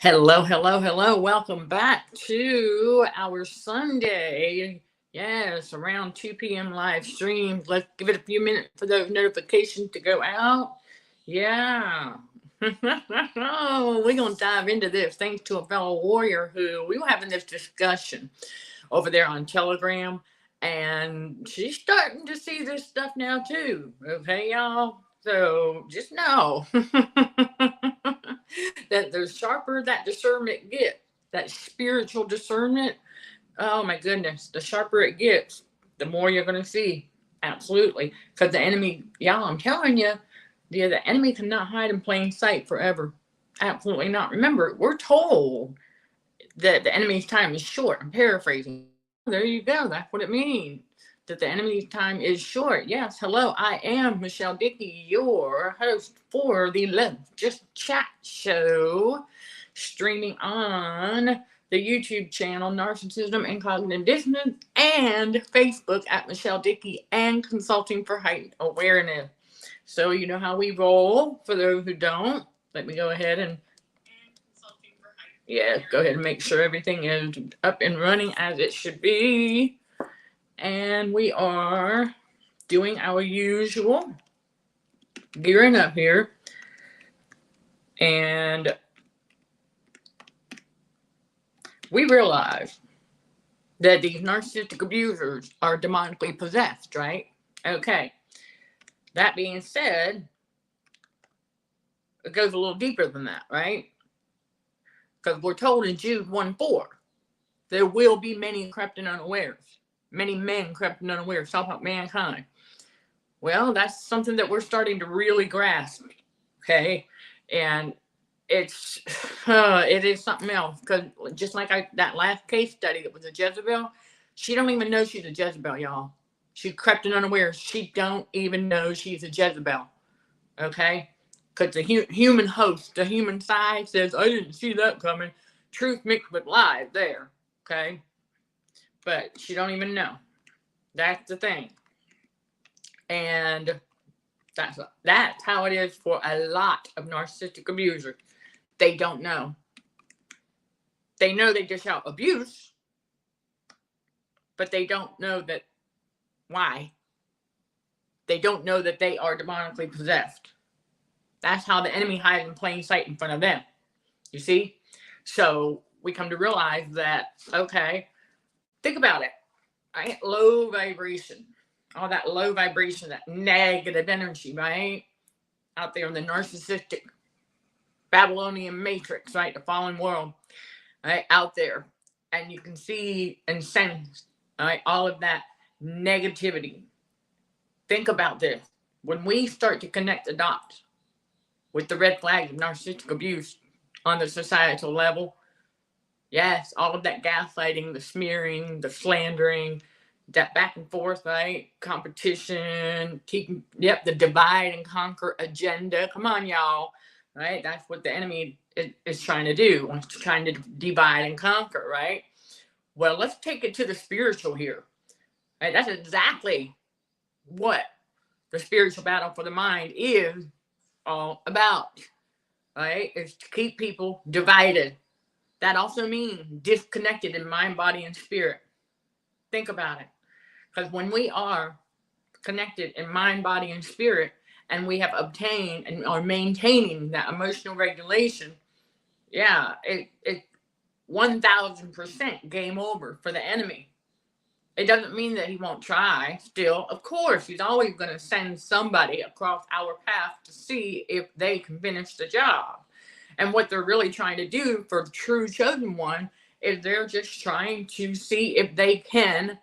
Hello, hello, hello. Welcome back to our Sunday. Yes, around 2 p.m. live stream. Let's give it a few minutes for those notifications to go out. Yeah. We're going to dive into this thanks to a fellow warrior who we were having this discussion over there on Telegram. And she's starting to see this stuff now, too. Okay, y'all? So just know that the sharper that discernment gets, that spiritual discernment, oh my goodness, the sharper it gets, the more you're going to see. Absolutely. Because the enemy, y'all, I'm telling you, the enemy cannot hide in plain sight forever. Absolutely not. Remember, we're told that the enemy's time is short. I'm paraphrasing. There you go. That's what it means. That the enemy's time is short. Yes, hello, I am Michelle Dickey, your host for the Let's Just Chat show, streaming on the YouTube channel Narcissism and Cognitive Dissonance and Facebook at Michelle Dickey and Consulting for Heightened Awareness. So you know how we roll. For those who don't, let me go ahead and go ahead and make sure everything is up and running as it should be. And we are doing our usual gearing up here. And we realize that these narcissistic abusers are demonically possessed, right? Okay. That being said, it goes a little deeper than that, right? Because we're told in Jude 1:4, there will be many crept and unawares. Many men crept and unawares. Talk about mankind. Well, that's something that we're starting to really grasp. Okay. And it is something else. Because just like that last case study that was a Jezebel, she don't even know she's a Jezebel, y'all. She crept and unawares. She don't even know she's a Jezebel. Okay. Because the human host, the human side says, I didn't see that coming. Truth mixed with lies there. Okay. But she don't even know. That's the thing. And that's how it is for a lot of narcissistic abusers. They don't know. They know they dish out abuse, but they don't know that why. They don't know that they are demonically possessed. That's how the enemy hides in plain sight in front of them. You see? So we come to realize that, okay, think about it. Right? Low vibration. All that low vibration, that negative energy, right? Out there in the narcissistic Babylonian matrix, right? The fallen world, right? Out there. And you can see and sense, right? All of that negativity. Think about this. When we start to connect the dots with the red flags of narcissistic abuse on the societal level, yes, all of that gaslighting, the smearing, the slandering, that back and forth, right? Competition, the divide and conquer agenda. Come on, y'all, right? That's what the enemy is trying to do. It's trying to divide and conquer, right? Well, let's take it to the spiritual here, right? That's exactly what the spiritual battle for the mind is all about, right? It's to keep people divided. That also means disconnected in mind, body, and spirit. Think about it. Because when we are connected in mind, body, and spirit, and we have obtained and are maintaining that emotional regulation, it 1000% game over for the enemy. It doesn't mean that he won't try still. Of course, he's always going to send somebody across our path to see if they can finish the job. And what they're really trying to do for the true chosen one is they're just trying to see if they can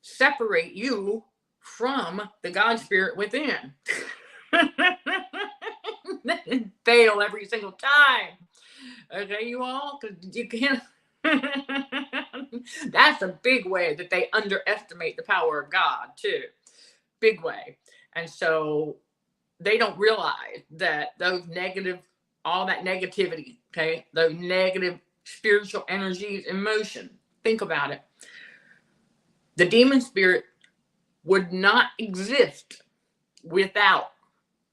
separate you from the God spirit within. Fail every single time. Okay, you all? Because you can't. That's a big way that they underestimate the power of God, too. Big way. And so they don't realize that all that negativity, okay, those negative spiritual energies, emotion. Think about it. The demon spirit would not exist without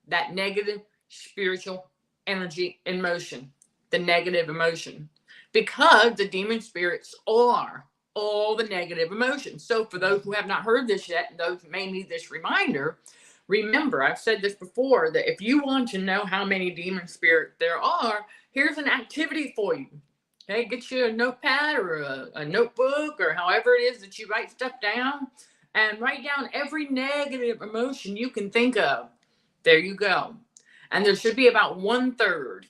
that negative spiritual energy in motion. the negative emotion, because the demon spirits are all the negative emotions. So for those who have not heard this yet, and those who may need this reminder, remember, I've said this before, that if you want to know how many demon spirits there are, here's an activity for you. Okay, get you a notepad or a notebook, or however it is that you write stuff down, and write down every negative emotion you can think of. There you go. And there should be about 1/3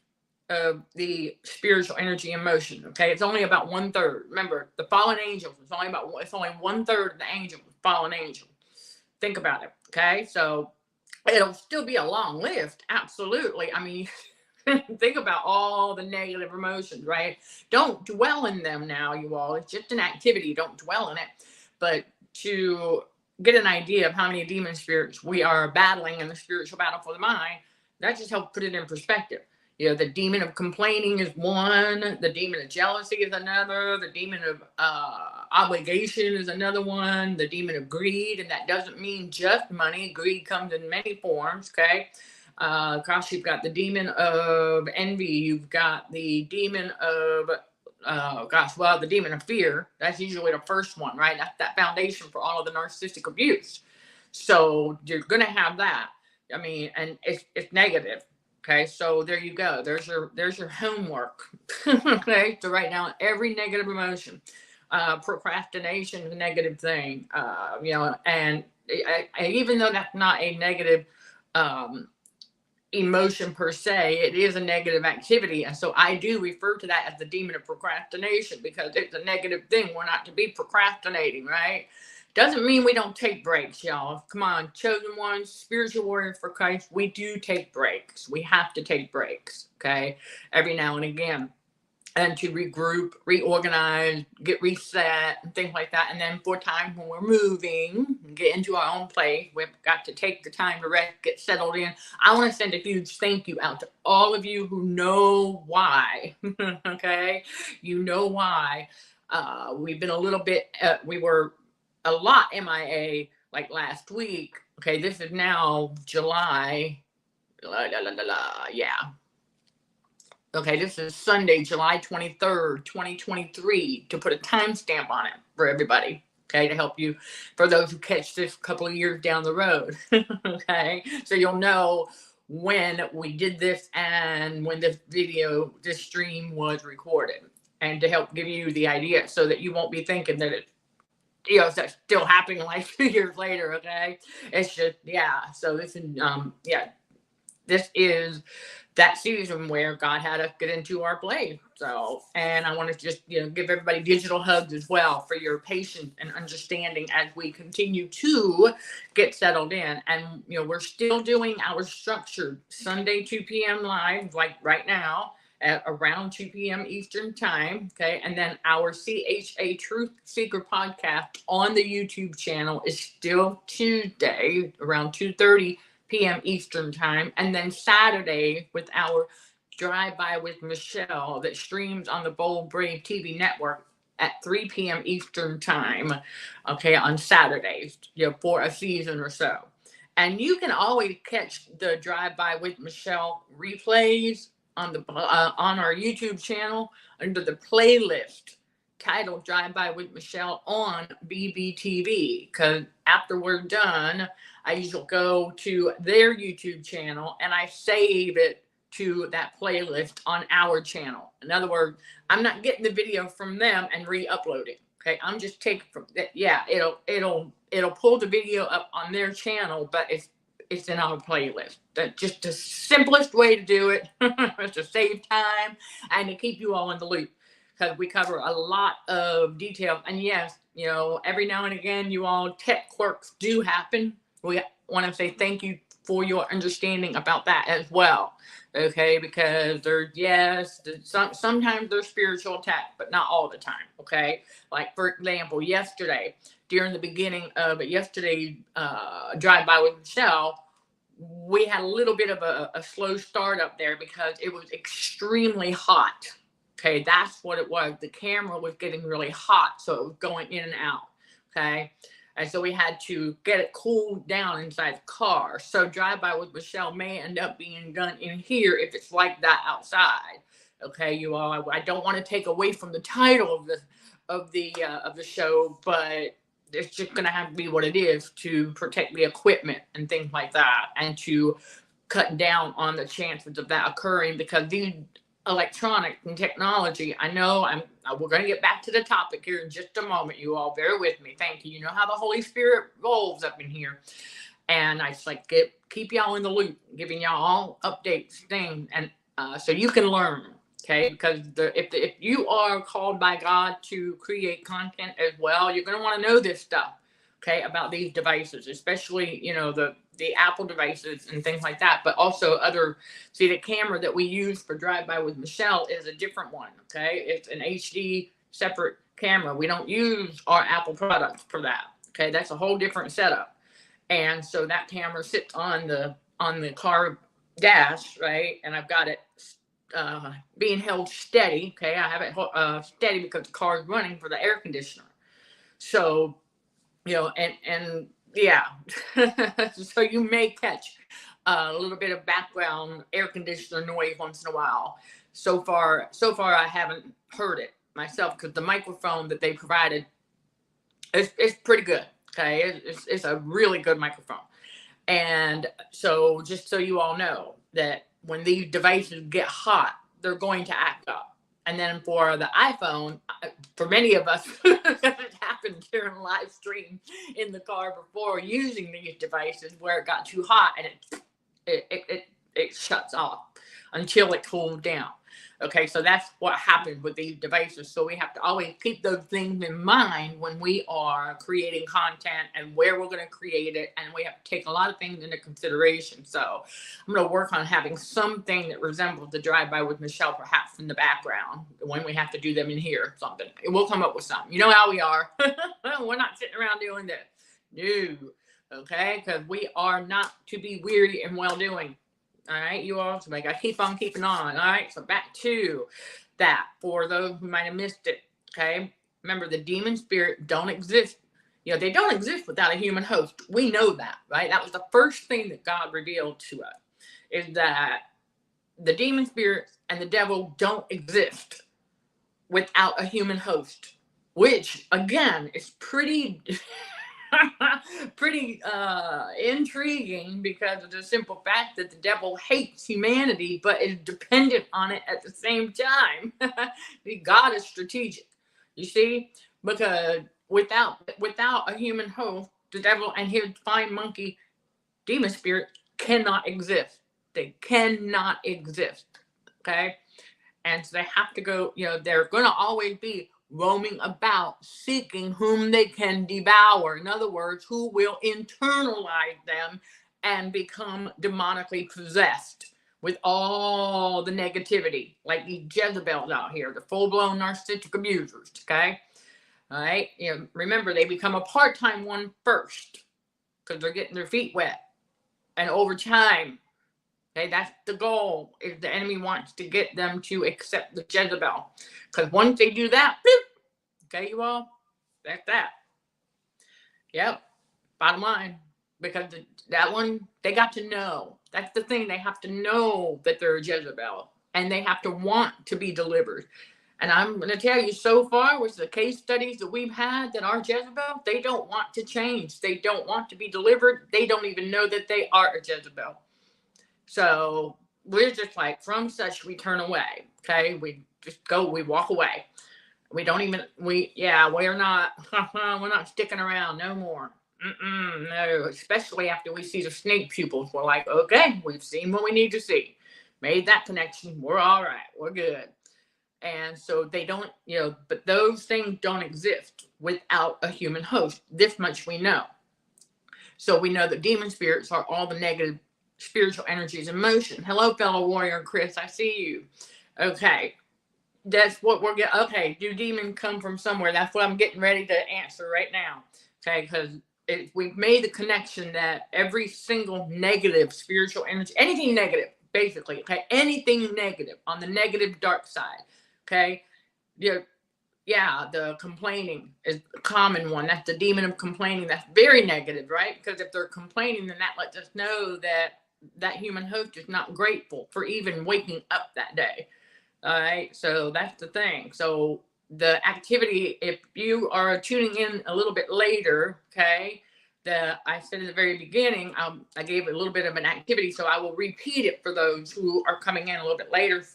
of the spiritual energy emotion. Okay, it's only about 1/3. Remember, the fallen angels, it's only 1/3 of the angel, fallen angel. Think about it. Okay, so it'll still be a long list, absolutely. I mean, think about all the negative emotions, right? Don't dwell in them now, you all. It's just an activity. Don't dwell in it. But to get an idea of how many demon spirits we are battling in the spiritual battle for the mind, that just helps put it in perspective. You know, the demon of complaining is one, the demon of jealousy is another, the demon of obligation is another one, the demon of greed, and that doesn't mean just money. Greed comes in many forms, okay? Gosh, you've got the demon of envy, you've got the demon of the demon of fear. That's usually the first one, right? That's that foundation for all of the narcissistic abuse. So you're gonna have that. I mean, and it's negative. Okay, so there you go. There's your homework. Okay, to write down every negative emotion. Procrastination is a negative thing. And even though that's not a negative emotion per se, it is a negative activity, and so I do refer to that as the demon of procrastination, because it's a negative thing. We're not to be procrastinating, right? Doesn't mean we don't take breaks, y'all. Come on, chosen ones, spiritual warriors for Christ, we do take breaks. We have to take breaks, okay, every now and again, and to regroup, reorganize, get reset, and things like that. And then for times when we're moving, get into our own place, we've got to take the time to rest, get settled in. I want to send a huge thank you out to all of you who know why. Okay, you know why. We've been a little bit, we were a lot MIA like last week. Okay, this is now July. Yeah. Okay, this is Sunday, July 23rd, 2023, to put a timestamp on it for everybody, okay, to help you, for those who catch this a couple of years down the road, okay? So you'll know when we did this and when this stream was recorded, and to help give you the idea so that you won't be thinking that it's still happening like 2 years later, okay? It's just, yeah, so this is, this is that season where God had us get into our place. So, and I want to just, give everybody digital hugs as well for your patience and understanding as we continue to get settled in. And, we're still doing our structured Sunday 2 p.m. live, like right now, at around 2 p.m. Eastern time. Okay. And then our CHA Truth Seeker podcast on the YouTube channel is still Tuesday around 2:30 p.m. Eastern time, and then Saturday with our Drive-By with Michelle that streams on the Bold Brave TV network at 3 p.m. Eastern time, okay, on Saturdays, for a season or so. And you can always catch the Drive-By with Michelle replays on our YouTube channel under the playlist titled Drive-By with Michelle on BBTV, because after we're done, I usually go to their YouTube channel and I save it to that playlist on our channel. In other words, I'm not getting the video from them and re-uploading. Okay, I'm just taking from that. Yeah, it'll pull the video up on their channel, but it's in our playlist. That's just the simplest way to do it. To save time and to keep you all in the loop, because we cover a lot of detail. And yes, every now and again, you all, tech quirks do happen. We want to say thank you for your understanding about that as well. Okay, because sometimes there's spiritual attack, but not all the time. Okay, like for example, yesterday, during the beginning of yesterday's Drive-By with Michelle, we had a little bit of a slow start up there because it was extremely hot. Okay, that's what it was. The camera was getting really hot, so it was going in and out. Okay, and so we had to get it cooled down inside the car. So Drive-By with Michelle may end up being done in here if it's like that outside. Okay, you all. I don't want to take away from the title of the show, but it's just going to have to be what it is to protect the equipment and things like that, and to cut down on the chances of that occurring, because these electronic and technology, I know we're going to get back to the topic here in just a moment. You all bear with me. Thank you. You know how the Holy Spirit rolls up in here. And I just like keep y'all in the loop, giving y'all all updates, things, and so you can learn. Okay, because if you are called by God to create content as well, you're going to want to know this stuff. Okay, about these devices, especially the Apple devices and things like that, but also other. See, the camera that we use for Drive By with Michelle is a different one. Okay, it's an HD separate camera. We don't use our Apple products for that. Okay, that's a whole different setup. And so that camera sits on the car dash, right? And I've got it being held steady. Okay, I have it steady because the car is running for the air conditioner. So, and yeah, so you may catch a little bit of background air conditioner noise once in a while. So far, I haven't heard it myself, because the microphone that they provided is pretty good. Okay, it's a really good microphone. And so just so you all know that when these devices get hot, they're going to act up. And then for the iPhone, for many of us, it happened during a live stream in the car before using these devices, where it got too hot and it shuts off until it cools down. Okay, so that's what happens with these devices. So we have to always keep those things in mind when we are creating content and where we're going to create it. And we have to take a lot of things into consideration. So I'm going to work on having something that resembles the Drive By with Michelle, perhaps in the background, when we have to do them in here, something. We'll come up with something. You know how we are. We're not sitting around doing this. No. Okay, because we are not to be weary and well-doing. All right, you all, so I got to keep on keeping on. All right, so back to that for those who might have missed it. Okay, remember, the demon spirit don't exist. They don't exist without a human host. We know that, right? That was the first thing that God revealed to us, is that the demon spirits and the devil don't exist without a human host, which again is pretty intriguing, because of the simple fact that the devil hates humanity but is dependent on it at the same time. God is strategic, you see, because without a human host, the devil and his fine monkey demon spirit cannot exist. They cannot exist. Okay, and so they have to go, they're going to always be roaming about, seeking whom they can devour. In other words, who will internalize them and become demonically possessed with all the negativity, like these Jezebels out here, the full-blown narcissistic abusers. Okay, all right. Remember, they become a part-time one first, because they're getting their feet wet, and over time, okay, that's the goal. If the enemy wants to get them to accept the Jezebel, because once they do that, boop, okay, you all, that's that. Yep, bottom line, because that one, they got to know. That's the thing. They have to know that they're a Jezebel, and they have to want to be delivered. And I'm going to tell you, so far with the case studies that we've had that are Jezebel, they don't want to change. They don't want to be delivered. They don't even know that they are a Jezebel. So we're just like, from such we turn away. Okay, we just go, we walk away. We don't even, we're not sticking around no more. No, especially after we see the snake pupils. We're like, okay, we've seen what we need to see. Made that connection. We're all right. We're good. And so they don't, but those things don't exist without a human host. This much we know. So we know that demon spirits are all the negative spiritual energies in motion. Hello, fellow warrior Chris. I see you. Okay. That's what we're getting. Okay. Do demons come from somewhere? That's what I'm getting ready to answer right now. Okay. Because we've made the connection that every single negative spiritual energy, anything negative, basically, okay, anything negative on the negative dark side, okay, the complaining is a common one. That's the demon of complaining. That's very negative, right? Because if they're complaining, then that lets us know that that human host is not grateful for even waking up that day. All right, so that's the thing. So the activity, if you are tuning in a little bit later, okay, I said at the very beginning, I gave a little bit of an activity, so I will repeat it for those who are coming in a little bit later.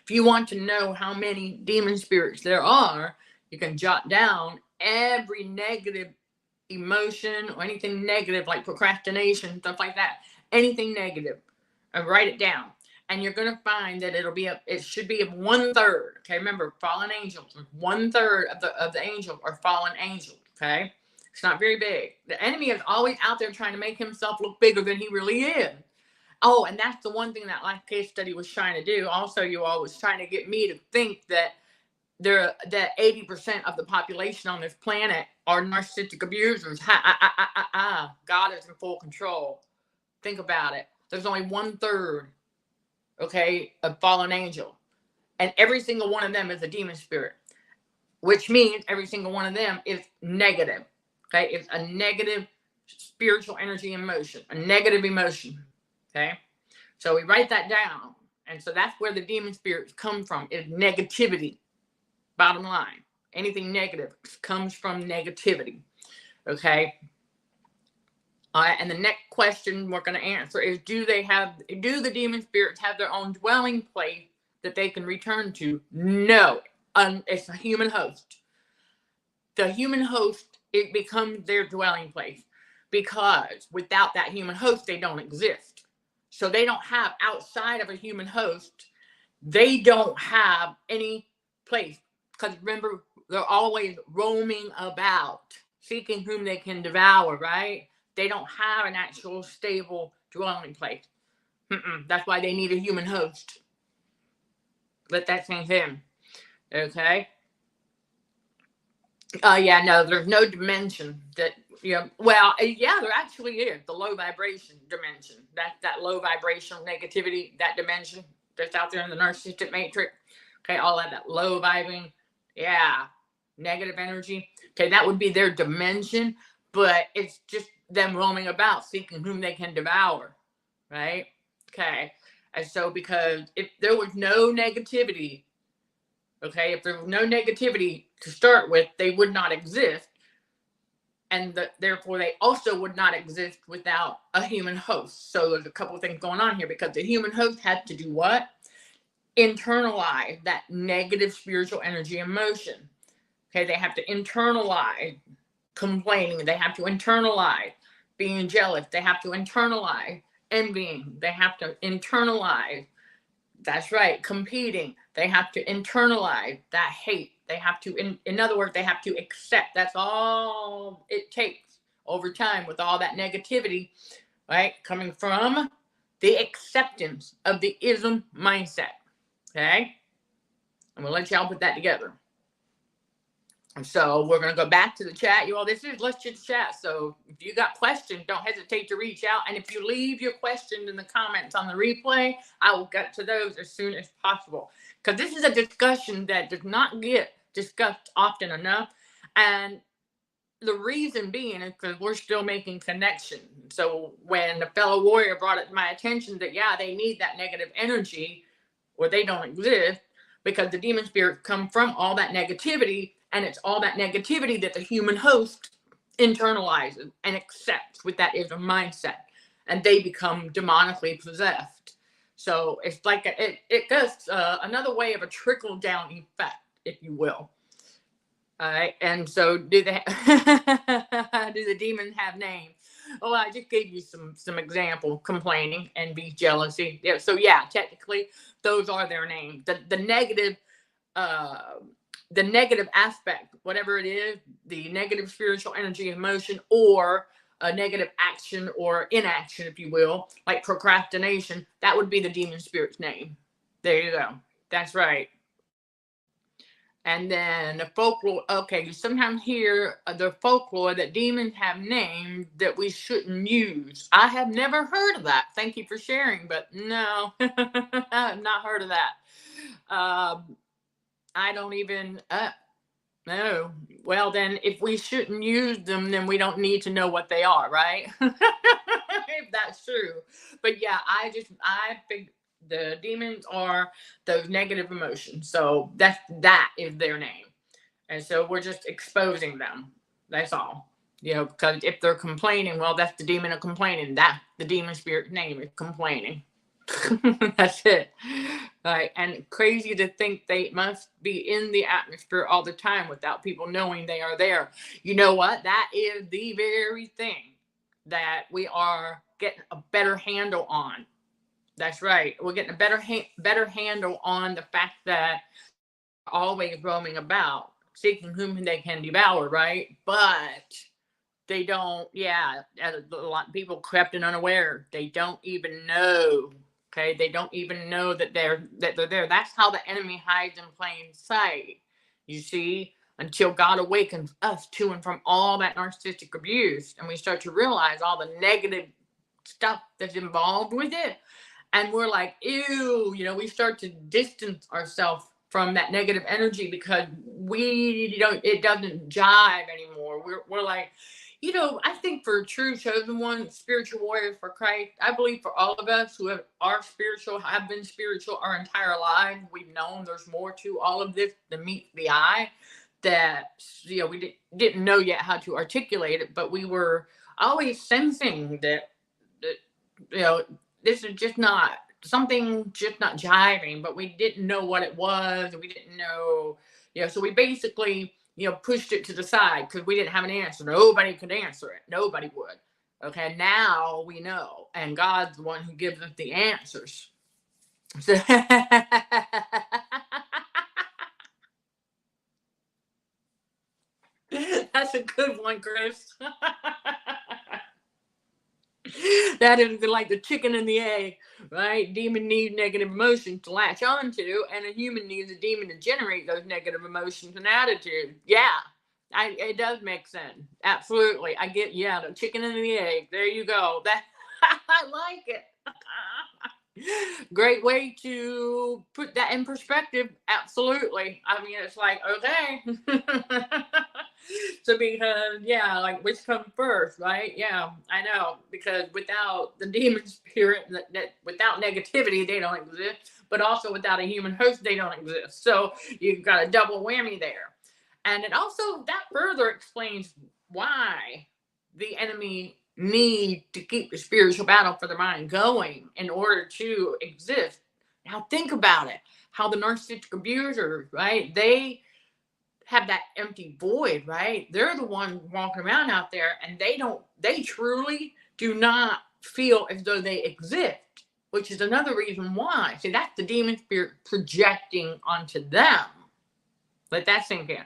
If you want to know how many demon spirits there are, you can jot down every negative emotion or anything negative like procrastination, stuff like that, anything negative, and write it down. And you're going to find that it should be 1/3. Okay, remember, fallen angels, 1/3 of the angels are fallen angels. Okay, it's not very big. The enemy is always out there trying to make himself look bigger than he really is. Oh, and that's the one thing that life case study was trying to do. Also, you all was trying to get me to think that that 80% of the population on this planet are narcissistic abusers. God is in full control. Think about it. There's only 1/3, okay, of fallen angel, and every single one of them is a demon spirit, which means every single one of them is negative. Okay, it's a negative spiritual energy emotion, a negative emotion. Okay, so we write that down, and so that's where the demon spirits come from, is negativity. Bottom line, anything negative comes from negativity. Okay. All right, and the next question we're going to answer is, do the demon spirits have their own dwelling place that they can return to? No, it's a human host. The human host, it becomes their dwelling place, because without that human host, they don't exist. So they don't have, outside of a human host, they don't have any place. Because remember, they're always roaming about, seeking whom they can devour, right? They don't have an actual stable dwelling place. That's why they need a human host. Let that sink in. Okay? Yeah, no, there's no dimension that, well, yeah, there actually is. The low vibration dimension. That low vibration negativity, that dimension that's out there in the narcissistic matrix. Okay, all that low vibing. Yeah, negative energy. Okay, that would be their dimension, but it's just them roaming about, seeking whom they can devour, right? Okay, and so because if there was no negativity, okay, if there was no negativity to start with, they would not exist, and therefore they also would not exist without a human host. So there's a couple of things going on here, because the human host had to do what? Internalize that negative spiritual energy emotion. Okay, they have to internalize complaining. They have to internalize being jealous. They have to internalize envying. They have to internalize, that's right, competing. They have to internalize that hate. They have to, in other words, they have to accept. That's all it takes over time with all that negativity, right? Coming from the acceptance of the ism mindset. Okay, I'm gonna let y'all put that together. And so we're gonna go back to the chat. You all, this is Let's Just Chat. So if you got questions, don't hesitate to reach out. And if you leave your questions in the comments on the replay, I will get to those as soon as possible. Because this is a discussion that does not get discussed often enough. And the reason being is because we're still making connection. So when the fellow warrior brought it to my attention that, yeah, they need that negative energy, or they don't exist, because the demon spirits come from all that negativity, and it's all that negativity that the human host internalizes and accepts with that ism mindset, and they become demonically possessed. So it's like it does another way of a trickle down effect, if you will. All right, and so do the demons have names? Oh, I just gave you some example: complaining, envy, jealousy. Yeah, so yeah, technically those are their names. The negative aspect, whatever it is, the negative spiritual energy, emotion, or a negative action or inaction, if you will, like procrastination, that would be the demon spirit's name. There you go. That's right. And then the folklore, okay, you sometimes hear the folklore that demons have names that we shouldn't use. I have never heard of that. Thank you for sharing, but no, I have not heard of that. I don't even, no. Well, then if we shouldn't use them, then we don't need to know what they are, right? If that's true. But yeah, I The demons are those negative emotions. So that is their name. And so we're just exposing them. That's all. Because if they're complaining, well, that's the demon of complaining. That the demon spirit name is complaining. That's it. Right. And crazy to think they must be in the atmosphere all the time without people knowing they are there. You know what? That is the very thing that we are getting a better handle on. That's right. We're getting a better handle on the fact that always roaming about, seeking whom they can devour, right? But they don't, a lot of people crept in unaware. They don't even know. Okay, they don't even know that they're there. That's how the enemy hides in plain sight. You see, until God awakens us to and from all that narcissistic abuse, and we start to realize all the negative stuff that's involved with it, and we're like, ew, we start to distance ourselves from that negative energy because it doesn't jive anymore. We're like, I think for true chosen ones, spiritual warriors for Christ, I believe for all of us who are spiritual, have been spiritual our entire lives, we've known there's more to all of this than meets the eye, that, we didn't know yet how to articulate it, but we were always sensing that this is just not something, just not jiving, but we didn't know what it was. We didn't know, so we basically, pushed it to the side because we didn't have an answer. Nobody could answer it. Nobody would. Okay. Now we know. And God's the one who gives us the answers. So that's a good one, Chris. That is like the chicken and the egg, right? Demon needs negative emotions to latch onto, and a human needs a demon to generate those negative emotions and attitudes. Yeah, it does make sense. Absolutely. I get, the chicken and the egg. There you go. That I like it. Great way to put that in perspective. Absolutely. I mean, it's like, okay. So because, like, which comes first, right? Yeah, I know. Because without the demon spirit, that without negativity, they don't exist. But also without a human host, they don't exist. So you've got a double whammy there. And it also, that further explains why the enemy need to keep the spiritual battle for the mind going in order to exist. Now think about it. How the narcissistic abusers, right? They have that empty void, right? They're the one walking around out there, and they truly do not feel as though they exist, which is another reason why. See, that's the demon spirit projecting onto them. Let that sink in.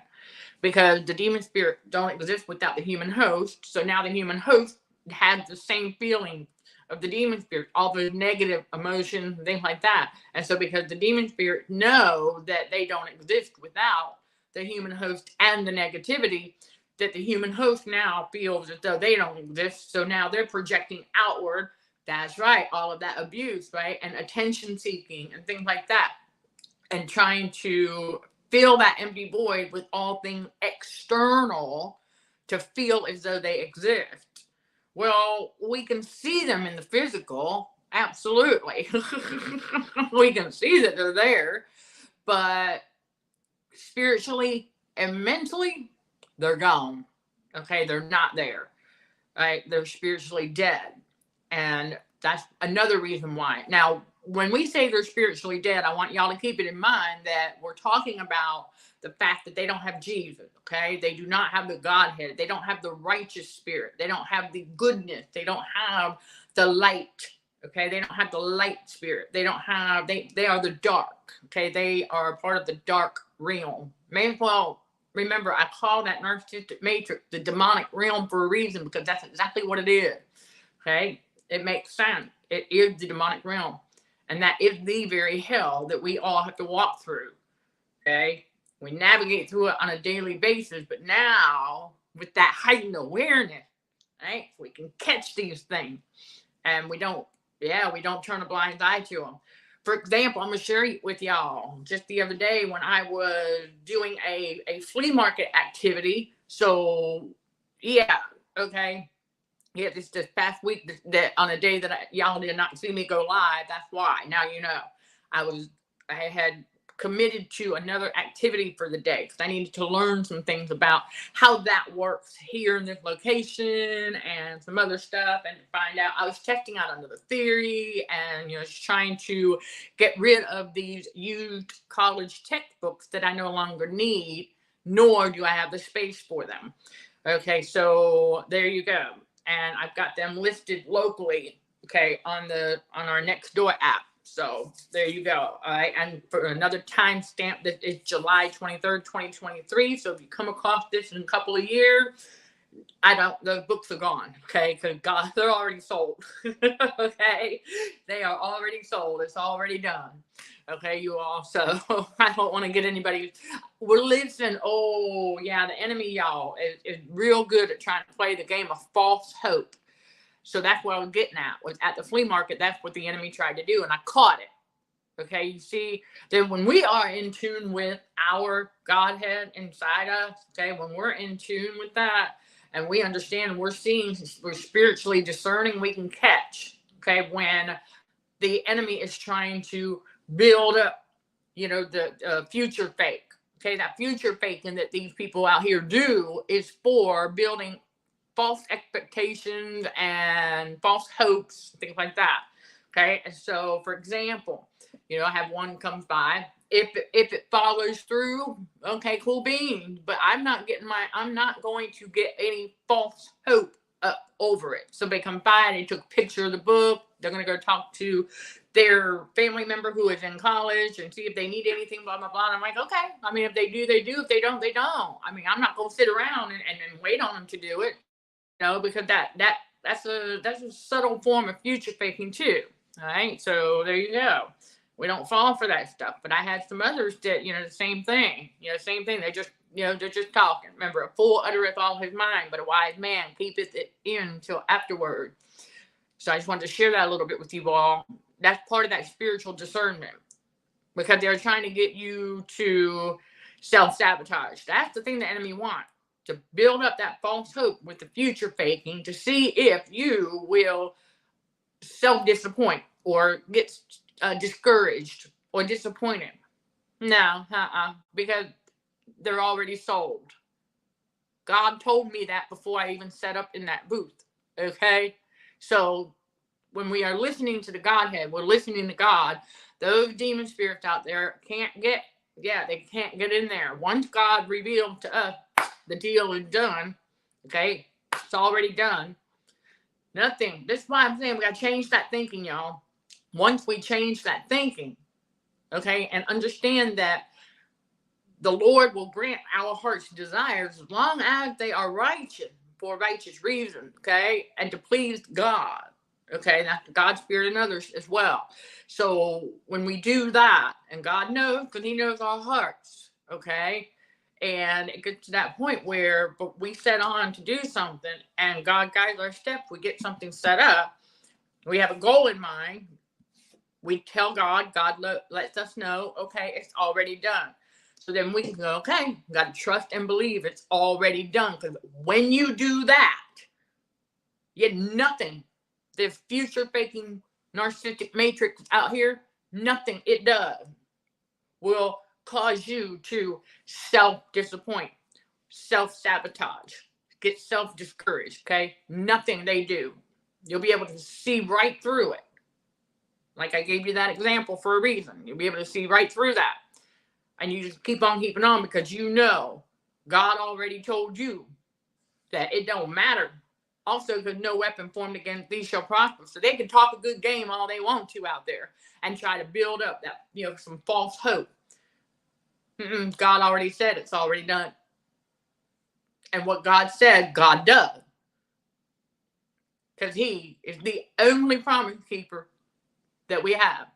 Because the demon spirit don't exist without the human host. So now the human host has the same feeling of the demon spirit, all the negative emotions and things like that. And so because the demon spirit know that they don't exist without the human host and the negativity, that the human host now feels as though they don't exist. So now they're projecting outward. That's right. All of that abuse, right? And attention seeking and things like that. And trying to fill that empty void with all things external to feel as though they exist. Well, we can see them in the physical. Absolutely. We can see that they're there. But spiritually and mentally, they're gone. Okay, they're not there. Right? They're spiritually dead. And that's another reason why. Now, when we say they're spiritually dead, I want y'all to keep it in mind that we're talking about the fact that they don't have Jesus, okay? They do not have the Godhead. They don't have the righteous spirit. They don't have the goodness. They don't have the light, okay? They don't have the light spirit. They don't have, they are the dark, okay? They are part of the dark realm. May as well remember, I call that narcissistic matrix the demonic realm for a reason, because that's exactly what it is, okay? It makes sense. It is the demonic realm. And that is the very hell that we all have to walk through. Okay? We navigate through it on a daily basis. But now, with that heightened awareness, right? We can catch these things. And we don't turn a blind eye to them. For example, I'm going to share with y'all just the other day when I was doing a flea market activity. So, okay. Yeah, this past week that on a day that y'all did not see me go live. That's why. Now you know. I had committed to another activity for the day because I needed to learn some things about how that works here in this location and some other stuff, and to find out. I was testing out another theory and just trying to get rid of these used college textbooks that I no longer need, nor do I have the space for them. Okay, so there you go. And I've got them listed locally, okay, on our Nextdoor app. So there you go. All right, and for another timestamp, that is July 23rd, 2023. So if you come across this in a couple of years, those books are gone, okay? Because God, they're already sold. Okay, they are already sold. It's already done. Okay, you all. So I don't want to get anybody. We're living. Oh yeah, the enemy, y'all, is real good at trying to play the game of false hope. So that's what I was getting at. Was at the flea market. That's what the enemy tried to do, and I caught it. Okay, you see that when we are in tune with our Godhead inside us, okay, when we're in tune with that, and we understand, we're seeing, we're spiritually discerning, we can catch, okay, when the enemy is trying to build up, the future fake. Okay, that future faking that these people out here do is for building false expectations and false hopes, things like that. Okay, and so for example, I have one comes by. If it follows through, okay, cool beans. But I'm not going to get any false hope up over it. Somebody comes by and they took a picture of the book. They're gonna go talk to their family member who is in college and see if they need anything, blah blah blah. And I'm like, okay. I mean, if they do, they do. If they don't, they don't. I mean, I'm not gonna sit around and wait on them to do it. Because that's a subtle form of future faking too. All right, so there you go. We don't fall for that stuff. But I had some others that, the same thing. Same thing. They're just talking. Remember, a fool uttereth all his mind, but a wise man keepeth it in till afterward. So I just wanted to share that a little bit with you all. That's part of that spiritual discernment, because they're trying to get you to self-sabotage. That's the thing the enemy wants, to build up that false hope with the future faking, to see if you will self-disappoint or get discouraged or disappointed. No, because they're already sold. God told me that before I even set up in that booth. Okay, so when we are listening to the Godhead, we're listening to God. Those demon spirits out there can't get in there. Once God revealed to us, the deal is done. Okay, it's already done. Nothing. This is why I'm saying we got to change that thinking, y'all. Once we change that thinking, okay, and understand that the Lord will grant our heart's desires as long as they are righteous, for righteous reasons, okay, and to please God, okay, that's God's spirit and others as well. So when we do that, and God knows, because he knows our hearts, okay, and it gets to that point where we set on to do something and God guides our steps, we get something set up, we have a goal in mind, we tell God, God lets us know, okay, it's already done. So then we can go, okay, got to trust and believe it's already done. Because when you do that, yet nothing, the future faking narcissistic matrix out here, nothing it does will cause you to self-disappoint, self-sabotage, get self-discouraged, okay? Nothing they do. You'll be able to see right through it. Like I gave you that example for a reason. You'll be able to see right through that. And you just keep on keeping on because God already told you that it don't matter. Also, because no weapon formed against thee shall prosper. So they can talk a good game all they want to out there and try to build up that, some false hope. God already said it's already done. And what God said, God does. Because he is the only promise keeper that we have.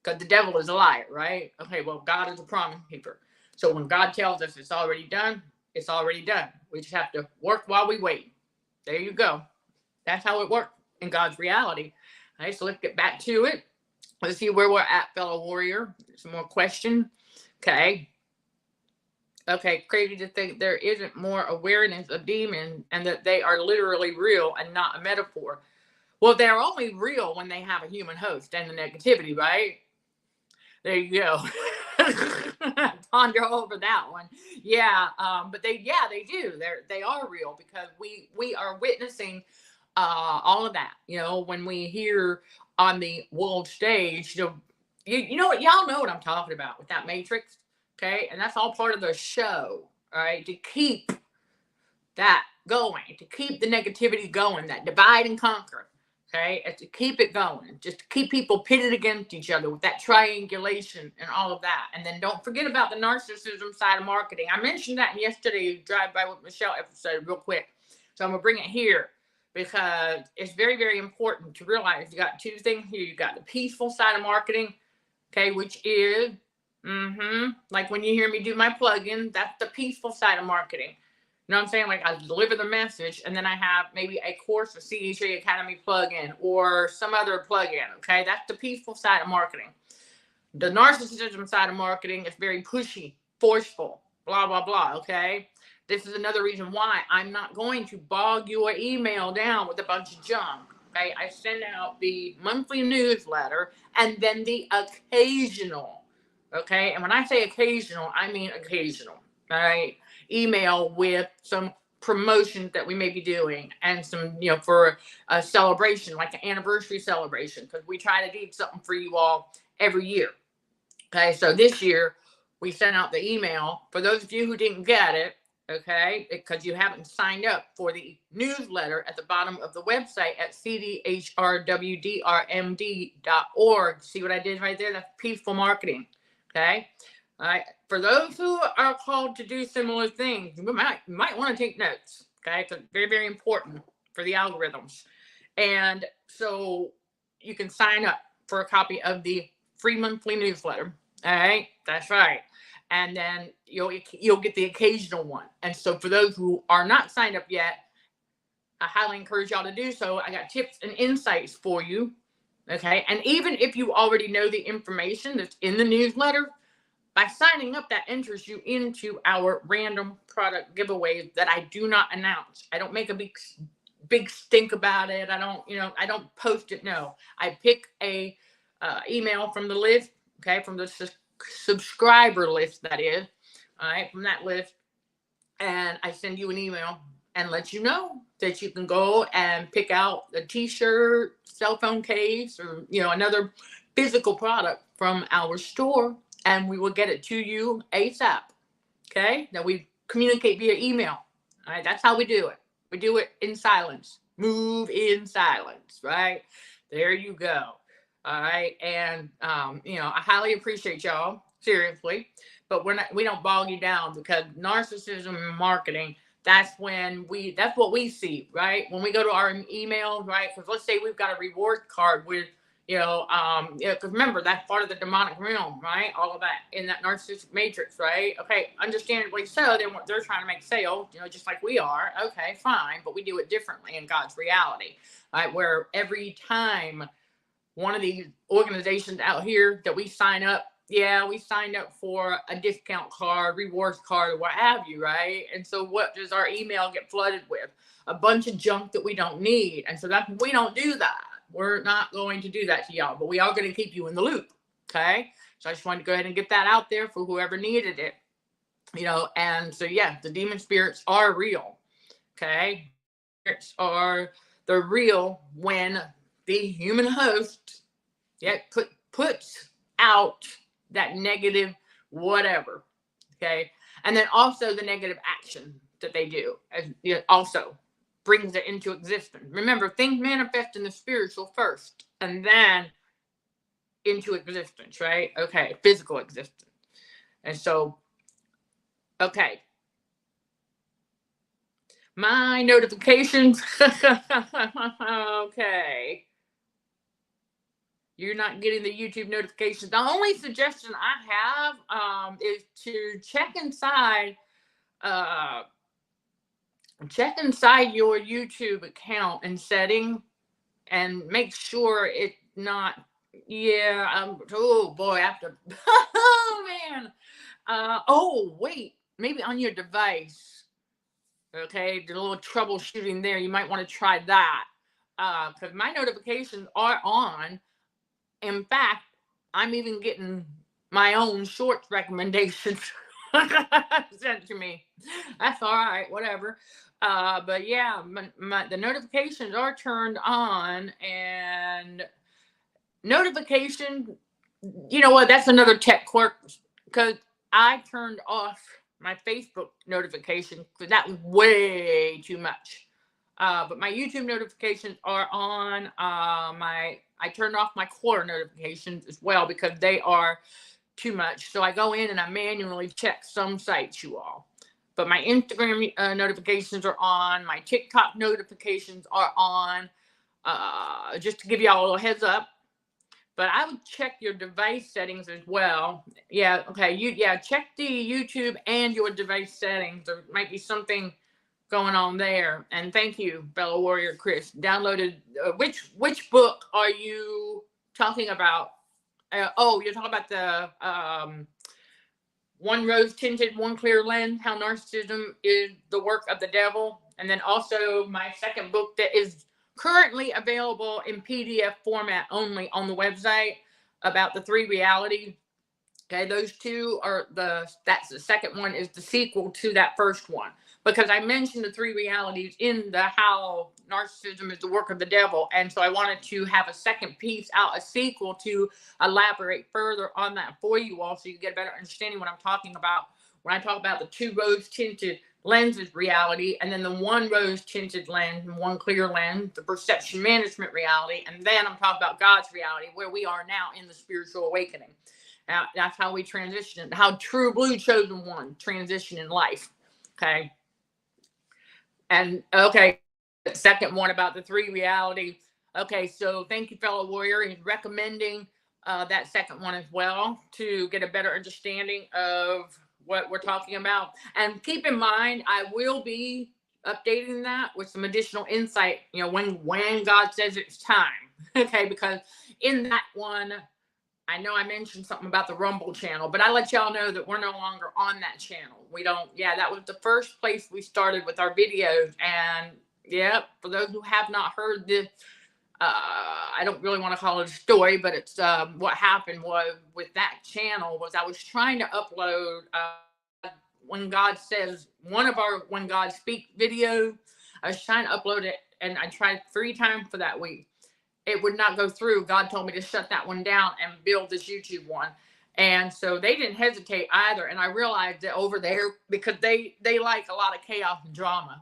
Because the devil is a liar, right? Okay, well, God is a promise keeper. So when God tells us it's already done, it's already done. We just have to work while we wait. There you go. That's how it works in God's reality. All right, so let's get back to it. Let's see where we're at, fellow warrior. Some more questions. Okay. Okay, crazy to think there isn't more awareness of demons and that they are literally real and not a metaphor. Well, they're only real when they have a human host and the negativity, right? There you go. Ponder over that one. Yeah, but they do. They are real because we are witnessing all of that. You know, when we hear on the world stage, you know what, y'all know what I'm talking about with that Matrix, okay? And that's all part of the show, all right? To keep that going, to keep the negativity going, that divide and conquer. Okay, and to keep it going, just to keep people pitted against each other with that triangulation and all of that. And then don't forget about the narcissism side of marketing. I mentioned that in yesterday's Drive By with Michelle episode real quick. So I'm going to bring it here because it's very, very important to realize you got two things here. You got the peaceful side of marketing, okay, which is, like when you hear me do my plugin, that's the peaceful side of marketing. You know what I'm saying? Like I deliver the message and then I have maybe a course of CDHRWDRMD Academy plugin or some other plugin. Okay. That's the peaceful side of marketing. The narcissism side of marketing is very pushy, forceful, blah, blah, blah. Okay. This is another reason why I'm not going to bog your email down with a bunch of junk. Okay. I send out the monthly newsletter and then the occasional. Okay. And when I say occasional, I mean occasional. All right. Email with some promotions that we may be doing and some, for a celebration, like an anniversary celebration, because we try to do something for you all every year. Okay, so this year we sent out the email for those of you who didn't get it, okay, because you haven't signed up for the newsletter at the bottom of the website at CDHRWDRMD.org. See what I did right there? That's peaceful marketing. Okay. All right. For those who are called to do similar things, you might want to take notes. Okay. It's very, very important for the algorithms. And so you can sign up for a copy of the free monthly newsletter. All right. That's right. And then you'll get the occasional one. And so for those who are not signed up yet, I highly encourage y'all to do so. I got tips and insights for you. Okay. And even if you already know the information that's in the newsletter, by signing up, that enters you into our random product giveaways that I do not announce. I don't make a big stink about it. I don't post it. No, I pick a email from the list. Okay. From the subscriber list, that is. All right. From that list. And I send you an email and let you know that you can go and pick out a t-shirt, cell phone case, or, another physical product from our store, and we will get it to you ASAP. Okay. Now we communicate via email. All right. That's how we do it. We do it in silence. Move in silence. Right. There you go. All right. And, I highly appreciate y'all. Seriously. But we don't bog you down, because narcissism and marketing, that's what we see, right? When we go to our email, right? Because let's say we've got a reward card with, because remember, that's part of the demonic realm, right? All of that in that narcissistic matrix, right? Okay, understandably so. They're trying to make sales, just like we are. Okay, fine, but we do it differently in God's reality, right? Where every time one of these organizations out here that we sign up, we signed up for a discount card, rewards card, or what have you, right? And so what does our email get flooded with? A bunch of junk that we don't need. And so we don't do that. We're not going to do that to y'all, but we are going to keep you in the loop. Okay. So I just wanted to go ahead and get that out there for whoever needed it, and so, the demon spirits are real. Okay. They're real when the human host puts out that negative whatever. Okay. And then also the negative action that they do also brings it into existence. Remember, things manifest in the spiritual first and then into existence, right? Okay. Physical existence. And so, okay. My notifications. Okay. You're not getting the YouTube notifications. The only suggestion I have is to check inside your YouTube account and setting, and make sure it's not. Oh boy, after. Oh man. Oh wait. maybe on your device. Okay, there's a little troubleshooting there. You might want to try that, because my notifications are on. In fact, I'm even getting my own shorts recommendations sent to me. That's all right, whatever. But yeah, the notifications are turned on, and notification, you know what? That's another tech quirk, because I turned off my Facebook notification because that was way too much. But my YouTube notifications are on. I turned off my Quora notifications as well because they are too much. So I go in and I manually check some sites, you all. But my Instagram notifications are on. My TikTok notifications are on. Just to give y'all a little heads up. But I would check your device settings as well. Yeah, okay. Check the YouTube and your device settings. There might be something going on there. And thank you, fellow warrior Chris. Downloaded. Which book are you talking about? You're talking about the One Rose Tinted, One Clear Lens, How Narcissism is the Work of the Devil. And then also my second book that is currently available in PDF format only on the website, about the 3 realities. Okay, those two are that's the second one, is the sequel to that first one. Because I mentioned the 3 realities in the How Narcissism is the Work of the Devil. And so I wanted to have a second piece out, a sequel, to elaborate further on that for you all, so you get a better understanding what I'm talking about when I talk about the 2 rose tinted lenses reality, and then the 1 rose tinted lens and 1 clear lens, the perception management reality. And then I'm talking about God's reality, where we are now in the spiritual awakening. Now, that's how we transition, how true blue chosen one transition in life. Okay. And okay, the second one about the 3 reality. Okay, so thank you, fellow warrior. He's recommending that second one as well to get a better understanding of what we're talking about. And keep in mind, I will be updating that with some additional insight, when God says it's time. Okay, because in that one, I know I mentioned something about the Rumble channel, but I let y'all know that we're no longer on that channel. That was the first place we started with our videos. And for those who have not heard this, I don't really want to call it a story, but it's what happened was with that channel was I was trying to upload When God Says, one of our When God Speaks videos. I was trying to upload it, and I tried 3 times for that week. It would not go through. God told me to shut that one down and build this YouTube one. And so they didn't hesitate either. And I realized that over there, because they like a lot of chaos and drama.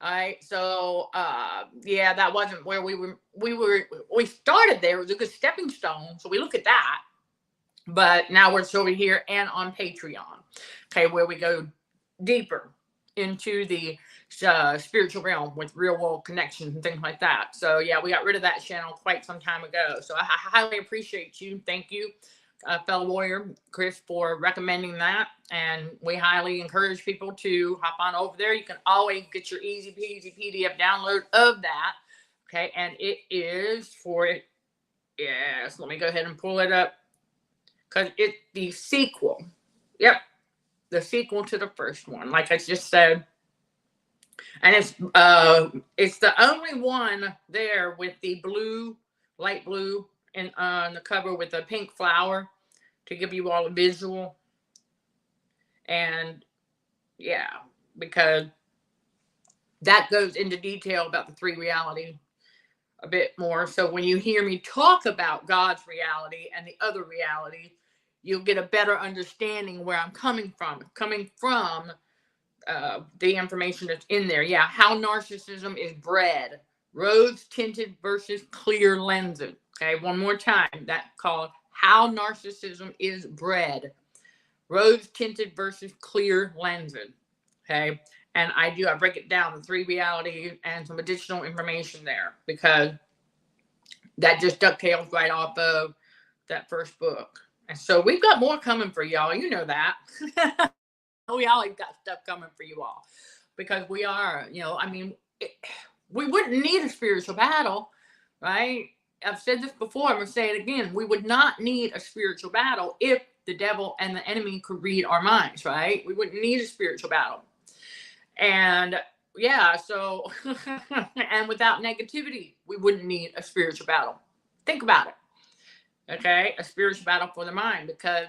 All right. So, that wasn't where we started there. It was a good stepping stone. So we look at that. But now we're over here and on Patreon. Okay. Where we go deeper into the spiritual realm with real world connections and things like that. So we got rid of that channel quite some time ago. So I highly appreciate you. Thank you, fellow warrior Chris, for recommending that. And we highly encourage people to hop on over there. You can always get your easy peasy PDF download of that. Okay. And it is for it. Yes. Let me go ahead and pull it up, because it's the sequel. Yep. The sequel to the first one, like I just said. And it's the only one there with the blue, light blue, and on the cover with a pink flower to give you all a visual. And because that goes into detail about the 3 reality a bit more. So when you hear me talk about God's reality and the other reality, you'll get a better understanding where I'm coming from. The information that's in there. How narcissism is bred. Rose tinted versus clear lenses. Okay, one more time. That's called How Narcissism is Bred. Rose tinted versus clear lenses. Okay, and I break it down, the 3 realities and some additional information there, because that just ducktails right off of that first book. And so we've got more coming for y'all. You know that. We always got stuff coming for you all, because we are, we wouldn't need a spiritual battle, right? I've said this before. I'm going to say it again. We would not need a spiritual battle if the devil and the enemy could read our minds, right? We wouldn't need a spiritual battle. And yeah, so, and without negativity, we wouldn't need a spiritual battle. Think about it. Okay, a spiritual battle for the mind, because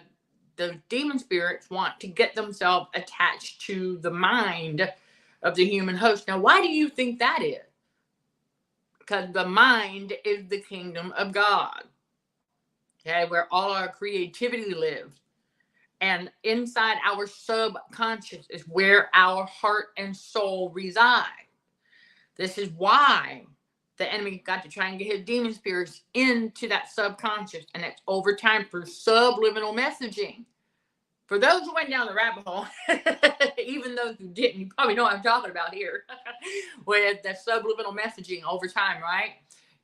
the demon spirits want to get themselves attached to the mind of the human host. Now, why do you think that is? Because the mind is the kingdom of God, okay, where all our creativity lives. And inside our subconscious is where our heart and soul reside. This is why the enemy got to try and get his demon spirits into that subconscious, and it's over time through subliminal messaging. For those who went down the rabbit hole, even those who didn't, you probably know what I'm talking about here, with the subliminal messaging over time, right?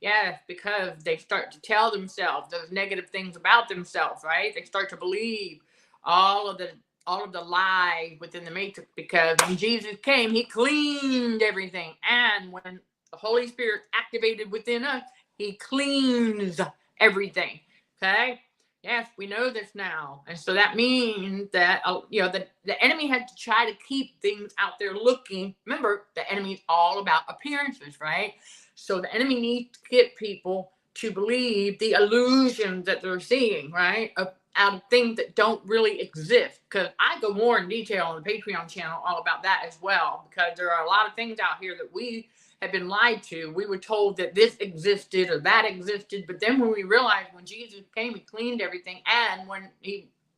Yes, because they start to tell themselves those negative things about themselves, right? They start to believe all of the lies within the matrix, because when Jesus came, he cleaned everything. And when the Holy Spirit activated within us, he cleans everything. Okay? Yes, we know this now. And so that means that, the enemy had to try to keep things out there looking. Remember, the enemy is all about appearances, right? So the enemy needs to get people to believe the illusions that they're seeing, right? Out of things that don't really exist. Because I go more in detail on the Patreon channel all about that as well, because there are a lot of things out here that we have been lied to. We were told that this existed or that existed, but then when we realized when Jesus came, he cleaned everything. And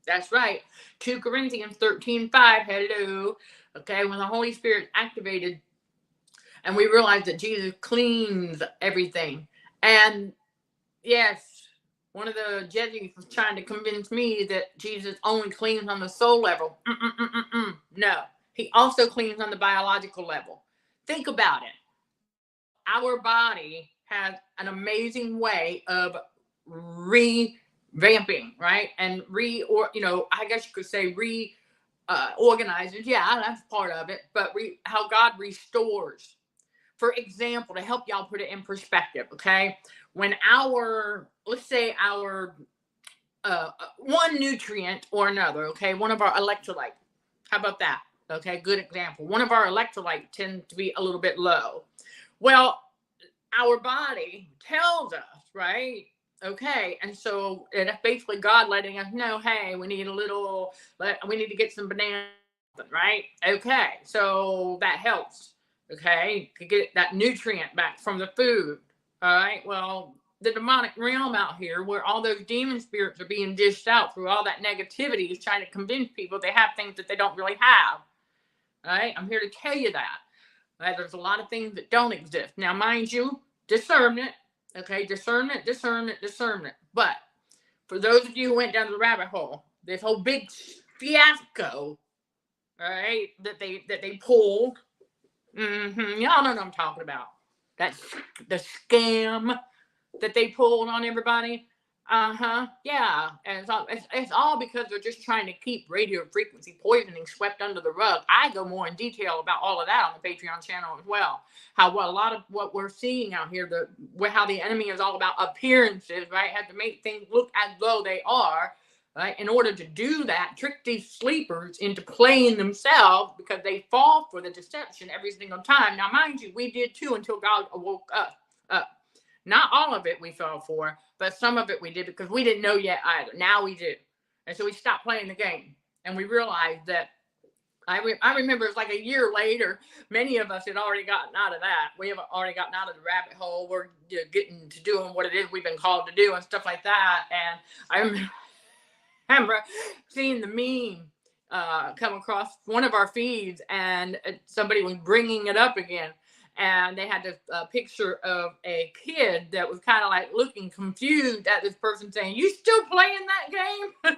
that's right, 2 Corinthians 13:5, hello, okay, when the Holy Spirit activated and we realized that Jesus cleans everything. And yes, one of the Jesuits was trying to convince me that Jesus only cleans on the soul level. No, he also cleans on the biological level. Think about it. Our body has an amazing way of revamping, right? And I guess you could say organizes. Yeah, that's part of it. But how God restores. For example, to help y'all put it in perspective, okay? When let's say our one nutrient or another, okay, one of our electrolytes, how about that? Okay, good example. One of our electrolytes tends to be a little bit low. Well, our body tells us, right? Okay, and so it's basically God letting us know, hey, we need to get some banana, right? Okay, so that helps. Okay, to get that nutrient back from the food. All right, well, the demonic realm out here, where all those demon spirits are being dished out through all that negativity, is trying to convince people they have things that they don't really have. All right, I'm here to tell you that. Right? There's a lot of things that don't exist. Now, mind you, discernment. Okay, discernment. But for those of you who went down the rabbit hole, this whole big fiasco, all right, that they pulled. Y'all know what I'm talking about. That's the scam that they pulled on everybody. Yeah. And it's all because they're just trying to keep radio frequency poisoning swept under the rug. I go more in detail about all of that on the Patreon channel as well. How a lot of what we're seeing out here, how the enemy is all about appearances, right? Have to make things look as though they are. Right? In order to do that, trick these sleepers into playing themselves, because they fall for the deception every single time. Now, mind you, we did too until God woke us up. Not all of it we fell for, but some of it we did, because we didn't know yet either. Now we do. And so we stopped playing the game. And we realized that, I remember it's like a year later, many of us had already gotten out of that. We have already gotten out of the rabbit hole. We're getting to doing what it is we've been called to do and stuff like that. And I remember seeing the meme come across one of our feeds, and somebody was bringing it up again, and they had a picture of a kid that was kind of like looking confused at this person, saying, "You still playing that game?"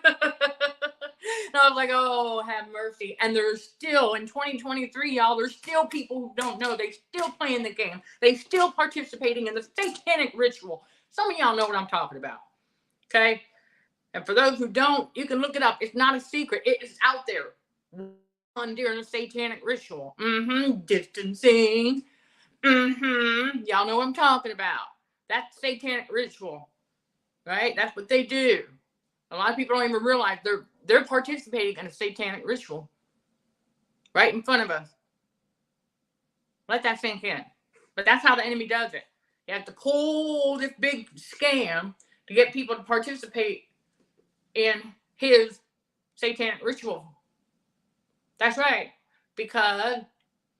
And I was like, oh, have mercy. And there's still, in 2023, y'all, there's still people who don't know. They still playing the game. They still participating in the satanic ritual. Some of y'all know what I'm talking about. Okay? And for those who don't, you can look it up. It's not a secret. It is out there. During the satanic ritual. Distancing. Y'all know what I'm talking about. That's satanic ritual. Right? That's what they do. A lot of people don't even realize they're participating in a satanic ritual right in front of us. Let that sink in. But that's how the enemy does it. You have to pull this big scam to get people to participate in his satanic ritual. That's right. Because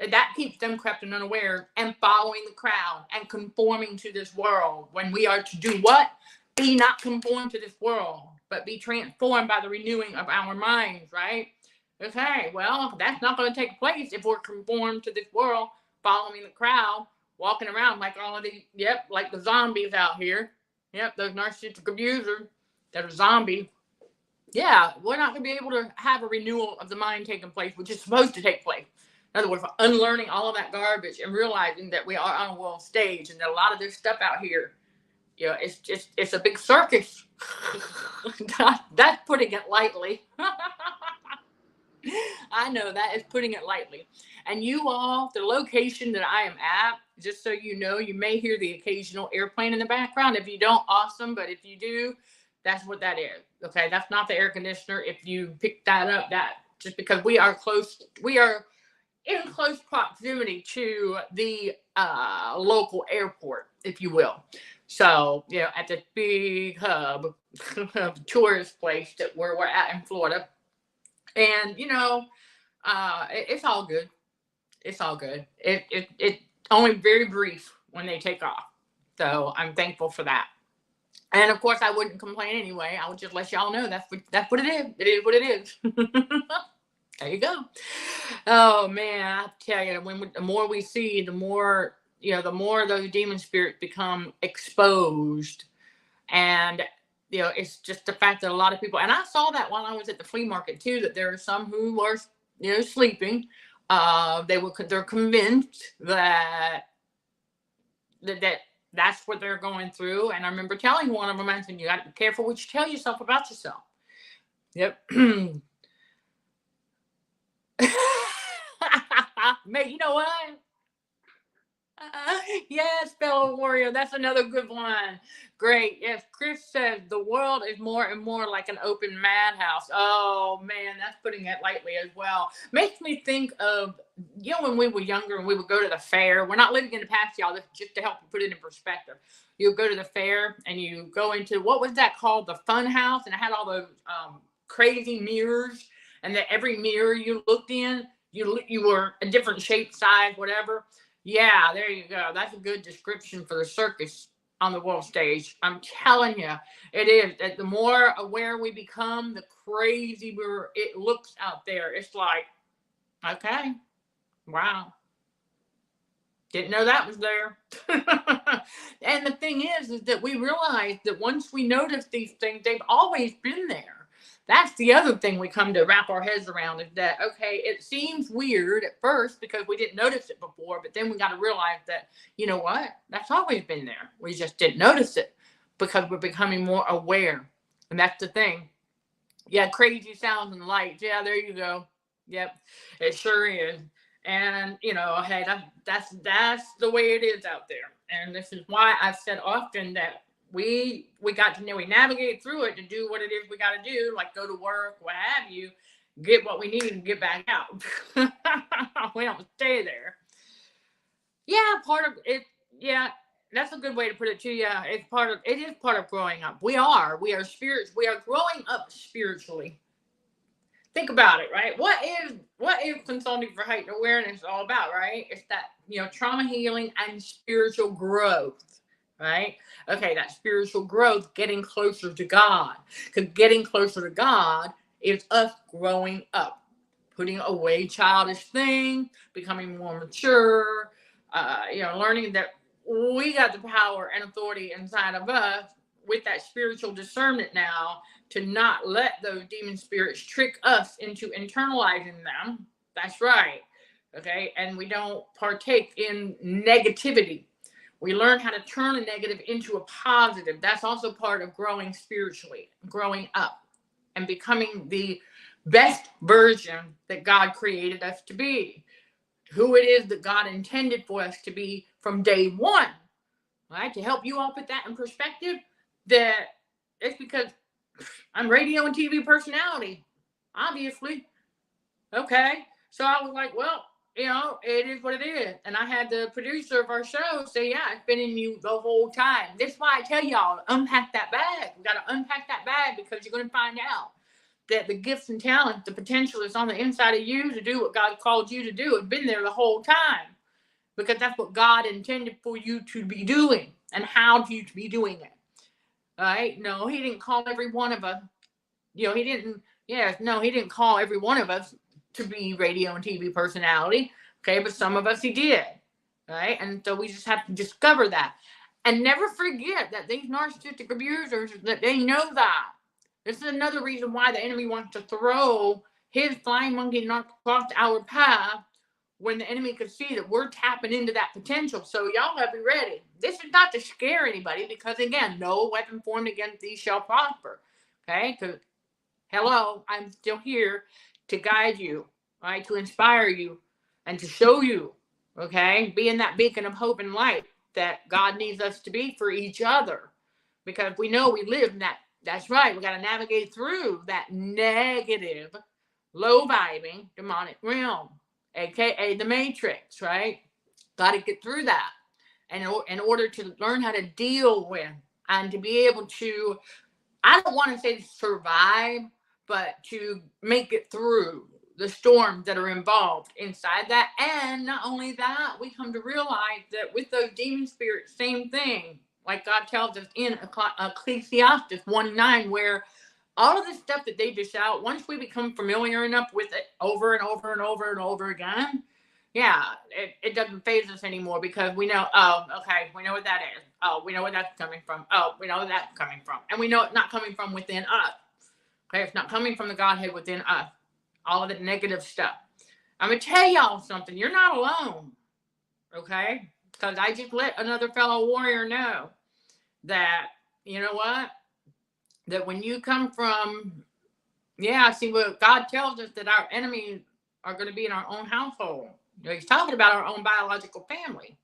that keeps them crept and unaware and following the crowd and conforming to this world. When we are to do what? Be not conformed to this world, but be transformed by the renewing of our minds, right? Okay, well, that's not going to take place if we're conformed to this world, following the crowd, walking around like all of these, like the zombies out here. Those narcissistic abusers that are zombies. Yeah, we're not going to be able to have a renewal of the mind taking place, which is supposed to take place. In other words, unlearning all of that garbage and realizing that we are on a world stage and that a lot of this stuff out here, it's a big circus. That's putting it lightly. I know that is putting it lightly. And you all, the location that I am at, just so you know, you may hear the occasional airplane in the background. If you don't, awesome. But if you do, that's what that is. Okay, that's not the air conditioner. If you pick that up, that just because we are in close proximity to the local airport, if you will. So, at the big hub tourist place that where we're at in Florida. And, it's all good. It's all good. It's only very brief when they take off. So I'm thankful for that. And of course, I wouldn't complain anyway. I would just let y'all know that's what it is. It is what it is. There you go. Oh man, I tell you, the more we see, the more those demon spirits become exposed. And it's just the fact that a lot of people, and I saw that while I was at the flea market too, that there are some who are sleeping. They're convinced that that's what they're going through. And I remember telling one of them, I said, you got to be careful what you tell yourself about yourself. Yep. Mate, you know what? Yes, fellow warrior. That's another good one. Great. Yes, Chris says the world is more and more like an open madhouse. Oh man, that's putting it lightly as well. Makes me think of when we were younger and we would go to the fair. We're not living in the past, y'all. This is just to help you put it in perspective. You go to the fair and you go into, what was that called? The fun house, and it had all those crazy mirrors, and that every mirror you looked in, you were a different shape, size, whatever. Yeah, there you go. That's a good description for the circus on the world stage. I'm telling you, it is. That the more aware we become, the crazier it looks out there. It's like, okay, wow. Didn't know that was there. And the thing is that we realize that once we notice these things, they've always been there. That's the other thing we come to wrap our heads around, is that, okay, it seems weird at first because we didn't notice it before, but then we got to realize that, you know what? That's always been there. We just didn't notice it because we're becoming more aware. And that's the thing. Yeah, crazy sounds and lights. Yeah, there you go. Yep, it sure is. And, hey, that's the way it is out there. And this is why I've said often that we got to we navigate through it to do what it is we got to do, like go to work, what have you, get what we need and get back out. We don't stay there. Yeah, part of it. Yeah, that's a good way to put it too. Yeah, it is part of growing up. We are spirits. We are growing up spiritually. Think about it, right? What is consulting for heightened awareness all about, right? It's that, trauma healing and spiritual growth. Right? Okay, that spiritual growth, getting closer to God. Because getting closer to God is us growing up, putting away childish things, becoming more mature, learning that we got the power and authority inside of us with that spiritual discernment now to not let those demon spirits trick us into internalizing them. That's right. Okay, and we don't partake in negativity. We learn how to turn a negative into a positive. That's also part of growing spiritually, growing up, and becoming the best version that God created us to be, who it is that God intended for us to be from day one. Right? To help you all put that in perspective, that it's because I'm radio and TV personality. obviously. Okay. So I was like, well, it is what it is. And I had the producer of our show say, yeah, it's been in you the whole time. That's why I tell y'all, unpack that bag. You got to unpack that bag, because you're going to find out that the gifts and talents, the potential is on the inside of you to do what God called you to do. It's been there the whole time, because that's what God intended for you to be doing and how you to be doing it. All right? No, he didn't call every one of us. He didn't call every one of us to be radio and TV personality. Okay, but some of us he did. Right? And so we just have to discover that. And never forget that these narcissistic abusers, that they know that. This is another reason why the enemy wants to throw his flying monkey across our path, when the enemy could see that we're tapping into that potential. So y'all gotta be ready. This is not to scare anybody, because again, no weapon formed against these shall prosper. Okay? Because hello, I'm still here to guide you, right? To inspire you and to show you, okay? Being that beacon of hope and light that God needs us to be for each other. Because we know we live in that. That's right. We got to navigate through that negative, low vibing, demonic realm, aka the matrix, right? Got to get through that. And in order to learn how to deal with and to be able to, I don't want to say survive, but to make it through the storms that are involved inside that. And not only that, we come to realize that with those demon spirits, same thing. Like God tells us in Ecclesiastes 1:9, where all of the stuff that they dish out, once we become familiar enough with it over and over and over and over again, yeah, it doesn't faze us anymore, because we know, oh, okay, we know what that is. Oh, we know where that's coming from. Oh, we know where that's coming from. And we know it's not coming from within us. Okay, it's not coming from the Godhead within us. All of the negative stuff. I'm going to tell y'all something. You're not alone. Okay? Because I just let another fellow warrior know that, you know what? That when you come from, see what God tells us, that our enemies are going to be in our own household. He's talking about our own biological family.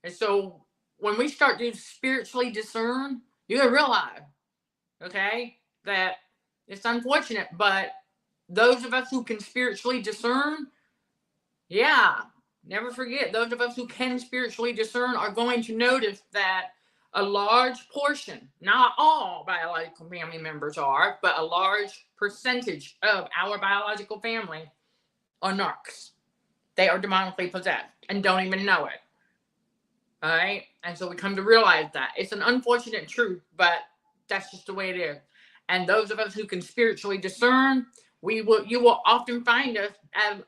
And so when we start to spiritually discern, you're going to realize, okay, that it's unfortunate, but those of us who can spiritually discern, never forget, those of us who can spiritually discern are going to notice that a large portion, not all biological family members are, but a large percentage of our biological family are narcs. They are demonically possessed and don't even know it. All right? And so we come to realize that. It's an unfortunate truth, but that's just the way it is. And those of us who can spiritually discern, you will often find us as,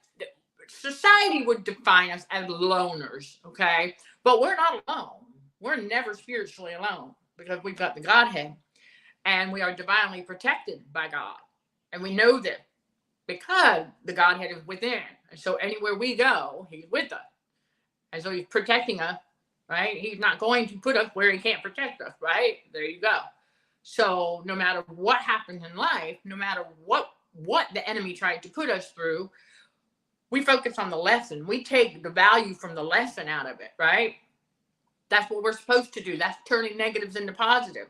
society would define us as loners, okay? But we're not alone. We're never spiritually alone, because we've got the Godhead, and we are divinely protected by God. And we know this because the Godhead is within. And so anywhere we go, he's with us. And so he's protecting us, right? He's not going to put us where he can't protect us, right? There you go. So no matter what happens in life, no matter what the enemy tried to put us through, we focus on the lesson. We take the value from the lesson out of it, right? That's what we're supposed to do. That's turning negatives into positive.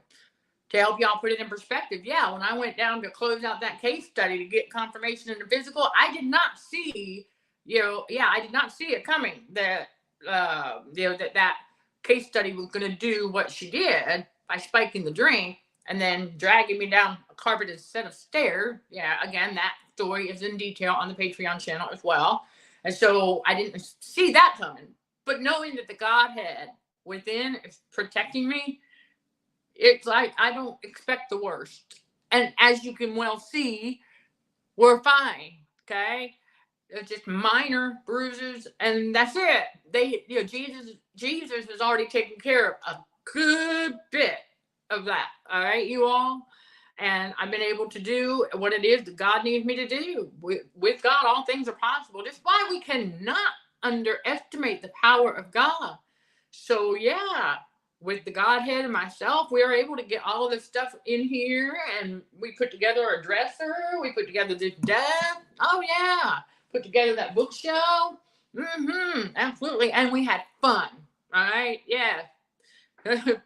To help y'all put it in perspective, when I went down to close out that case study to get confirmation in the physical, I did not see, I did not see it coming that, that case study was going to do what she did by spiking the drink and then dragging me down a carpeted set of stairs. Again, that story is in detail on the Patreon channel as well. And so I didn't see that coming. But knowing that the Godhead within is protecting me, it's like I don't expect the worst. And as you can well see, we're fine. Okay? It's just minor bruises, and that's it. Jesus has already taken care of a good bit of that. All right, you all. And I've been able to do what it is that God needs me to do. With God, all things are possible. That's why we cannot underestimate the power of God. So with the Godhead and myself, we are able to get all of this stuff in here, and we put together a dresser. We put together this desk. Oh put together that bookshelf. Absolutely. And we had fun. All right.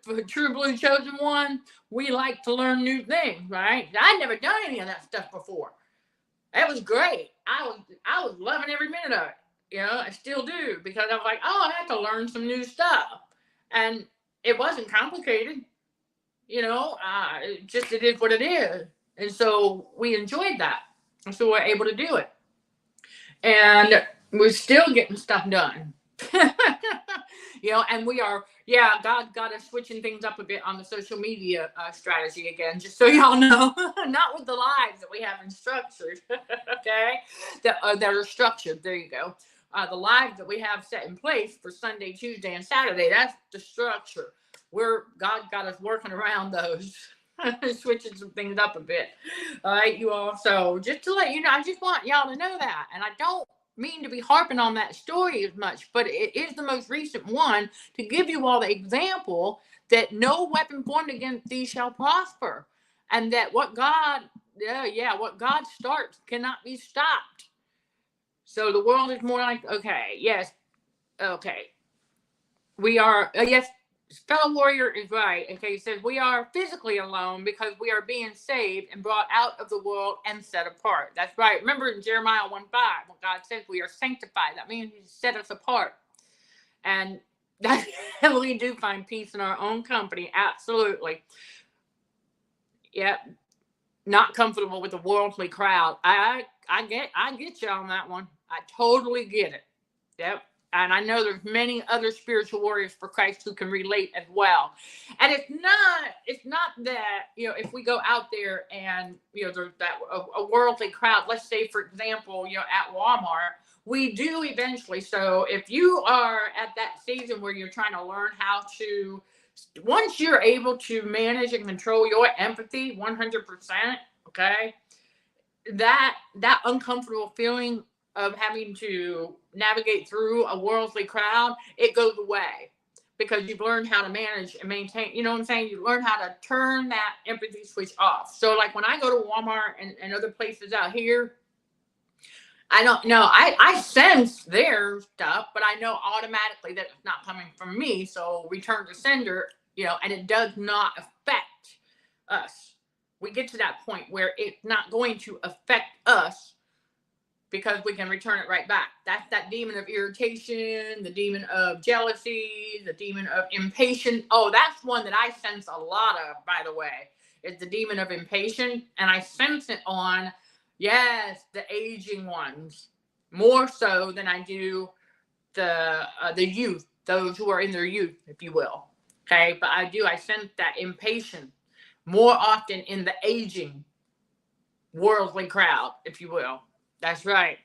For True Blue Chosen One, we like to learn new things, right? I'd never done any of that stuff before. It was great. I was loving every minute of it. You know, I still do, because I was like, oh, I have to learn some new stuff, and it wasn't complicated. You know, it is what it is, and so we enjoyed that, and so we're able to do it, and we're still getting stuff done. You know, and we are, yeah, God got us switching things up a bit on the social media strategy again, just so y'all know. Not with the lives that we have in structured, okay, that are structured. There you go. The lives that we have set in place for Sunday, Tuesday, and Saturday, that's the structure. God got us working around those. Switching some things up a bit. All right, you all. So just to let you know, I just want y'all to know that. And I don't mean to be harping on that story as much, but it is the most recent one to give you all the example that no weapon formed against thee shall prosper. And that what God starts cannot be stopped. So the world is more like, okay, yes, okay. We are, yes, fellow warrior is right. Okay, he says we are physically alone because we are being saved and brought out of the world and set apart. That's right. Remember in Jeremiah 1:5, when God says we are sanctified, that means he set us apart. And that we do find peace in our own company. Absolutely. Yep. Not comfortable with the worldly crowd. I get you on that one. I totally get it. Yep. And I know there's many other spiritual warriors for Christ who can relate as well. And it's not that, you know, if we go out there and, you know, there's that a worldly crowd, let's say, for example, you know, at Walmart, we do eventually. So if you are at that season where you're trying to learn how to, once you're able to manage and control your empathy 100%, okay, that uncomfortable feeling of having to navigate through a worldly crowd, it goes away, because you've learned how to manage and maintain, you know what I'm saying? You learn how to turn that empathy switch off. So like when I go to Walmart and other places out here, I don't know, I sense their stuff, but I know automatically that it's not coming from me. So return to sender, you know, and it does not affect us. We get to that point where it's not going to affect us, because we can return it right back. That's that demon of irritation, the demon of jealousy, the demon of impatience. Oh, that's one that I sense a lot of, by the way. It's the demon of impatience, and I sense it on, yes, the aging ones, more so than I do the youth, those who are in their youth, if you will. Okay, but I sense that impatience more often in the aging worldly crowd, if you will. That's right.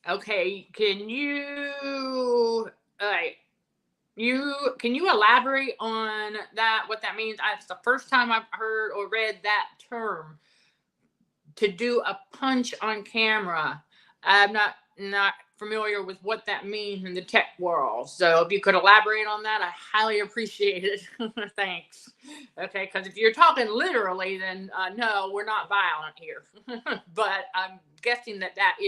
Okay, can you elaborate on that, what that means? It's the first time I've heard or read that term, to do a punch on camera. I'm not familiar with what that means in the tech world. So if you could elaborate on that, I highly appreciate it. Thanks. Okay, because if you're talking literally, then no, we're not violent here. But I'm guessing that that's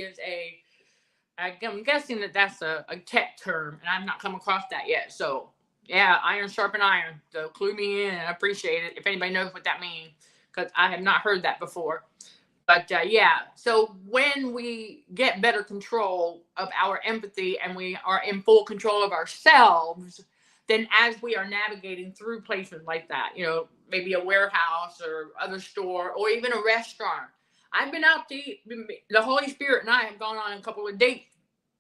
a tech term, and I've not come across that yet. So yeah, iron sharpen iron. So clue me in, and I appreciate it if anybody knows what that means, because I have not heard that before. But yeah, so when we get better control of our empathy and we are in full control of ourselves, then as we are navigating through places like that, you know, maybe a warehouse or other store or even a restaurant. I've been out to eat. The Holy Spirit and I have gone on a couple of dates.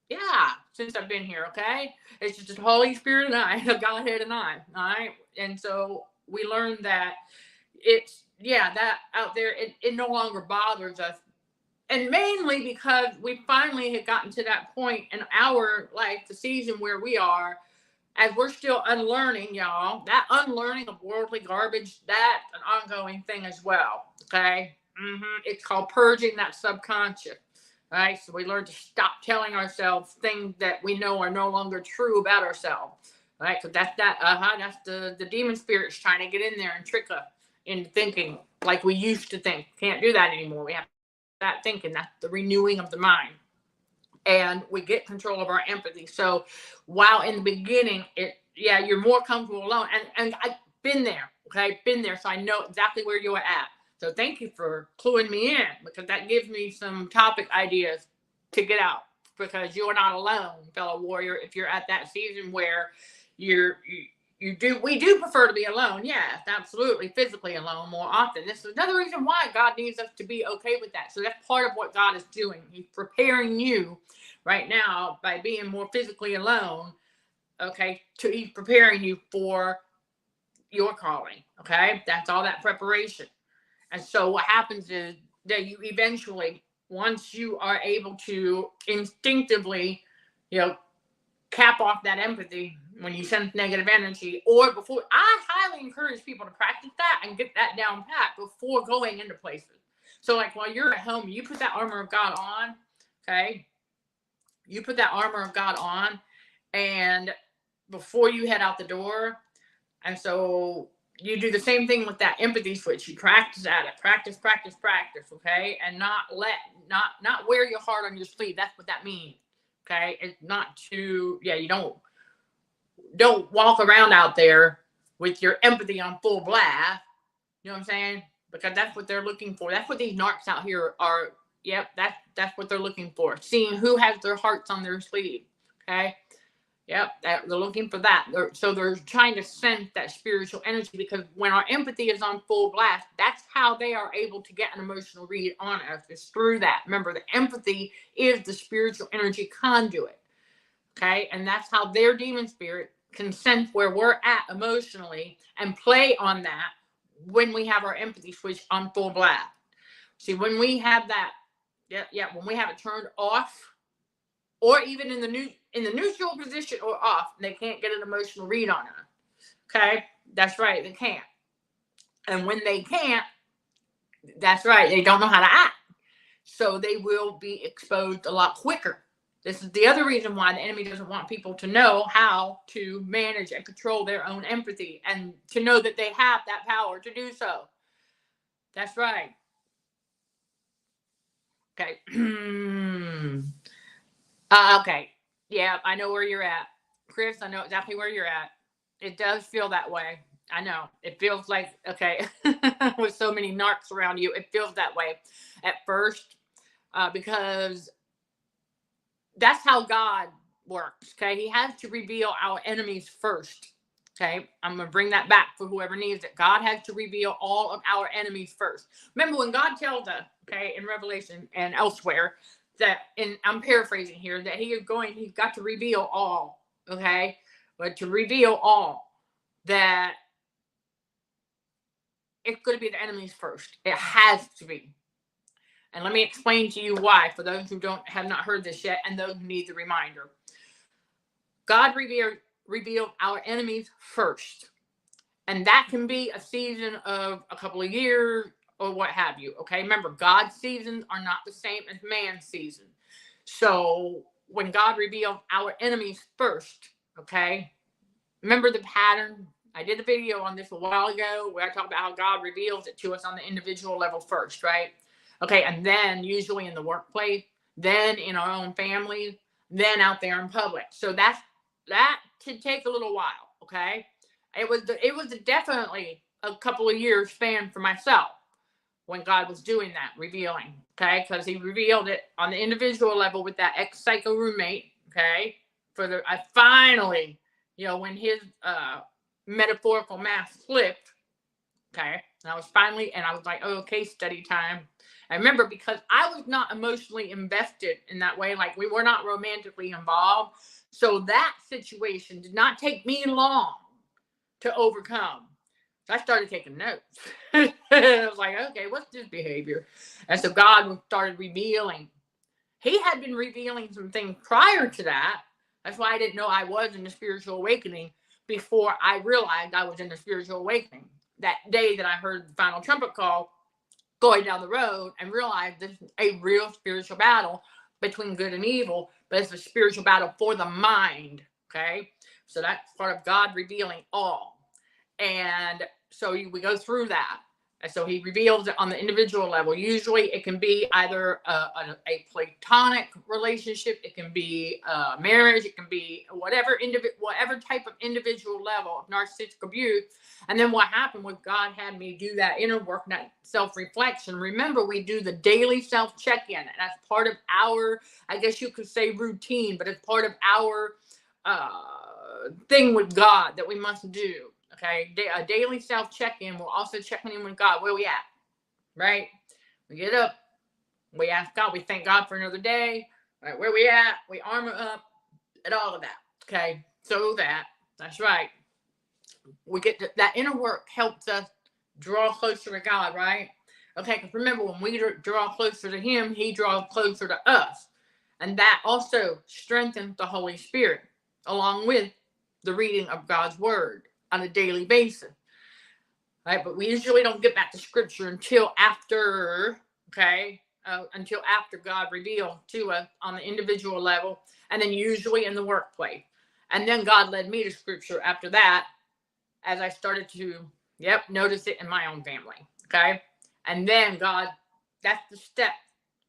Yeah, since I've been here, okay? It's just the Holy Spirit and I, the Godhead and I, all right? And so we learned that that out there, it no longer bothers us. And mainly because we finally had gotten to that point in our life, the season where we are, as we're still unlearning, y'all, that unlearning of worldly garbage, that's an ongoing thing as well, okay? It's called purging that subconscious, right? So we learn to stop telling ourselves things that we know are no longer true about ourselves, right? So that's the demon spirits trying to get in there and trick us into thinking like we used to think. Can't do that anymore. We have that thinking. That's the renewing of the mind. And we get control of our empathy. So while in the beginning, you're more comfortable alone. And I've been there, okay? Been there. So I know exactly where you're at. So thank you for cluing me in, because that gives me some topic ideas to get out, because you're not alone, fellow warrior. If you're at that season where we do prefer to be alone. Yes, absolutely. Physically alone more often. This is another reason why God needs us to be okay with that. So that's part of what God is doing. He's preparing you right now by being more physically alone. Okay. He's preparing you for your calling. Okay. That's all that preparation. And so what happens is that you eventually, once you are able to instinctively, cap off that empathy when you sense negative energy, or before, I highly encourage people to practice that and get that down pat before going into places. So like while you're at home, you put that armor of God on, okay? You put that armor of God on, and before you head out the door, and so you do the same thing with that empathy switch. You practice at it, practice, okay? And not wear your heart on your sleeve. That's what that means. Okay, it's not to, you don't walk around out there with your empathy on full blast. You know what I'm saying? Because that's what they're looking for. That's what these narcs out here are. Yep, that's what they're looking for. Seeing who has their hearts on their sleeve. Okay. Yep, they're looking for that. So they're trying to sense that spiritual energy, because when our empathy is on full blast, that's how they are able to get an emotional read on us. It's through that. Remember, the empathy is the spiritual energy conduit. Okay, and that's how their demon spirit can sense where we're at emotionally and play on that when we have our empathy switch on full blast. See, when we have that, when we have it turned off, or even in the neutral position or off, they can't get an emotional read on us. Okay, that's right, they can't. And when they can't, that's right, they don't know how to act. So they will be exposed a lot quicker. This is the other reason why the enemy doesn't want people to know how to manage and control their own empathy, and to know that they have that power to do so. That's right. Okay. Okay. Yeah, I know where you're at. Chris, I know exactly where you're at. It does feel that way. I know. It feels like, okay, with so many narcs around you, it feels that way at first, because that's how God works. Okay. He has to reveal our enemies first. Okay. I'm going to bring that back for whoever needs it. God has to reveal all of our enemies first. Remember when God tells us, okay, in Revelation and elsewhere, that, and I'm paraphrasing here, that he's got to reveal all. Okay. But to reveal all, that it's going to be the enemies first. It has to be. And let me explain to you why, for those who have not heard this yet, and those who need the reminder. God revealed our enemies first. And that can be a season of a couple of years or what have you. Okay. Remember, God's seasons are not the same as man's season. So when God revealed our enemies first, okay, remember the pattern. I did a video on this a while ago where I talked about how God reveals it to us on the individual level first, right? Okay, and then usually in the workplace, then in our own families, then out there in public. So that could take a little while, okay? It was definitely a couple of years span for myself when God was doing that, revealing, okay? Because he revealed it on the individual level with that ex-psycho roommate, okay? I finally, when his metaphorical mask flipped, okay? And I was like, oh, case study time. I remember, because I was not emotionally invested in that way, like we were not romantically involved. So that situation did not take me long to overcome. So I started taking notes. I was like, okay, what's this behavior? And so God started revealing. He had been revealing some things prior to that. That's why I didn't know I was in the spiritual awakening before I realized I was in the spiritual awakening. That day that I heard the final trumpet call going down the road, and realized this is a real spiritual battle between good and evil, but it's a spiritual battle for the mind. Okay. So that's part of God revealing all. And so we go through that. And so he reveals it on the individual level. Usually it can be either a platonic relationship, it can be marriage, it can be whatever type of individual level of narcissistic abuse. And then what happened was God had me do that inner work, that self-reflection. Remember, we do the daily self-check-in, and that's part of our, I guess you could say, routine, but it's part of our thing with God that we must do. Okay, a daily self-check-in. We're also checking in with God. Where we at? Right? We get up. We ask God. We thank God for another day. Right? Where we at? We armor up and all of that. Okay, so that's right. We get that inner work helps us draw closer to God, right? Okay, because remember, when we draw closer to Him, He draws closer to us. And that also strengthens the Holy Spirit, along with the reading of God's Word on a daily basis. Right? But we usually don't get back to Scripture until after, until after God revealed to us on the individual level, and then usually in the workplace. And then God led me to Scripture after that, as I started to, notice it in my own family. Okay. And then God, that's the step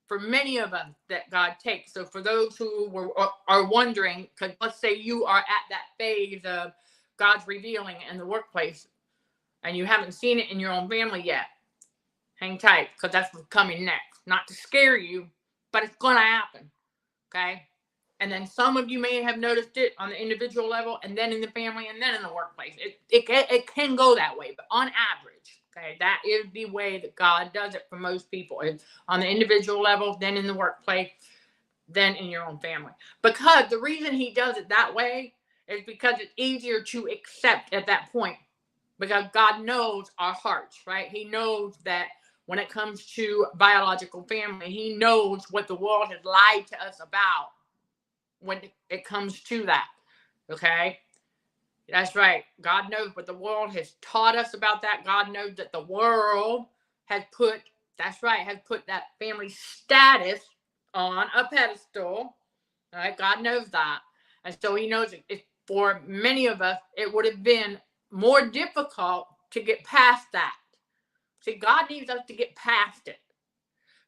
for many of us that God takes. So for those who are wondering, because let's say you are at that phase of God's revealing in the workplace and you haven't seen it in your own family yet, hang tight, because that's what's coming next. Not to scare you, but it's going to happen. Okay. And then some of you may have noticed it on the individual level, and then in the family, and then in the workplace. It can go that way, but on average, okay, that is the way that God does it for most people. It's on the individual level, then in the workplace, then in your own family. Because the reason He does it that way is because it's easier to accept at that point. Because God knows our hearts, right? He knows that when it comes to biological family, He knows what the world has lied to us about. When it comes to that, okay? That's right. God knows what the world has taught us about that. God knows that the world has put that family status on a pedestal. All right? God knows that. And so He knows it, for many of us, it would have been more difficult to get past that. See, God needs us to get past it.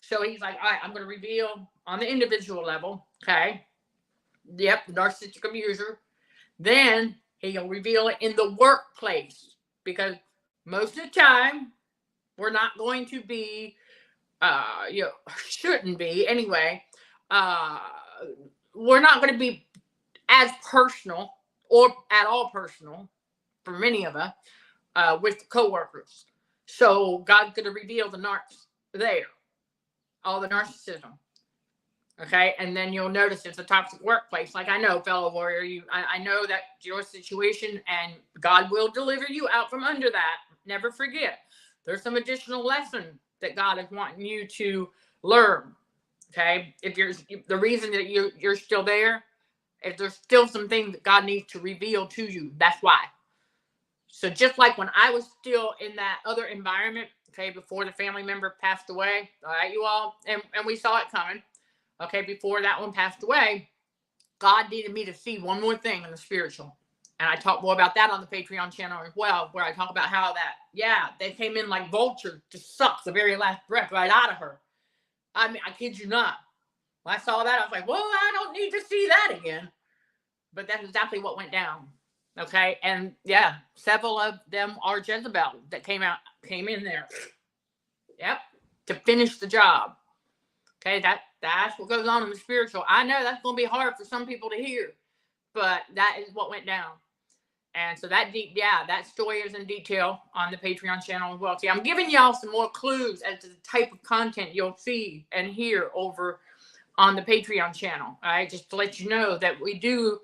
So He's like, all right, I'm going to reveal on the individual level, okay? The narcissistic abuser. Then He'll reveal it in the workplace, because most of the time we're not going to be, shouldn't be anyway. We're not going to be as personal or at all personal for many of us with coworkers. So God's going to reveal the narcs there, all the narcissism. Okay, and then you'll notice it's a toxic workplace. Like, I know, fellow warrior, I know that your situation, and God will deliver you out from under that. Never forget, there's some additional lesson that God is wanting you to learn. Okay, if the reason that you're still there, if there's still some things that God needs to reveal to you, that's why. So just like when I was still in that other environment, okay, before the family member passed away, all right, you all, and we saw it coming. Okay, before that one passed away, God needed me to see one more thing in the spiritual. And I talk more about that on the Patreon channel as well, where I talk about how they came in like vultures to suck the very last breath right out of her. I mean, I kid you not. When I saw that, I was like, well, I don't need to see that again. But that's exactly what went down. Okay, and several of them are Jezebel that came in there. Yep, to finish the job. Okay, that's what goes on in the spiritual. I know that's going to be hard for some people to hear, but that is what went down. And so that story is in detail on the Patreon channel as well. See, I'm giving y'all some more clues as to the type of content you'll see and hear over on the Patreon channel. All right, just to let you know that we go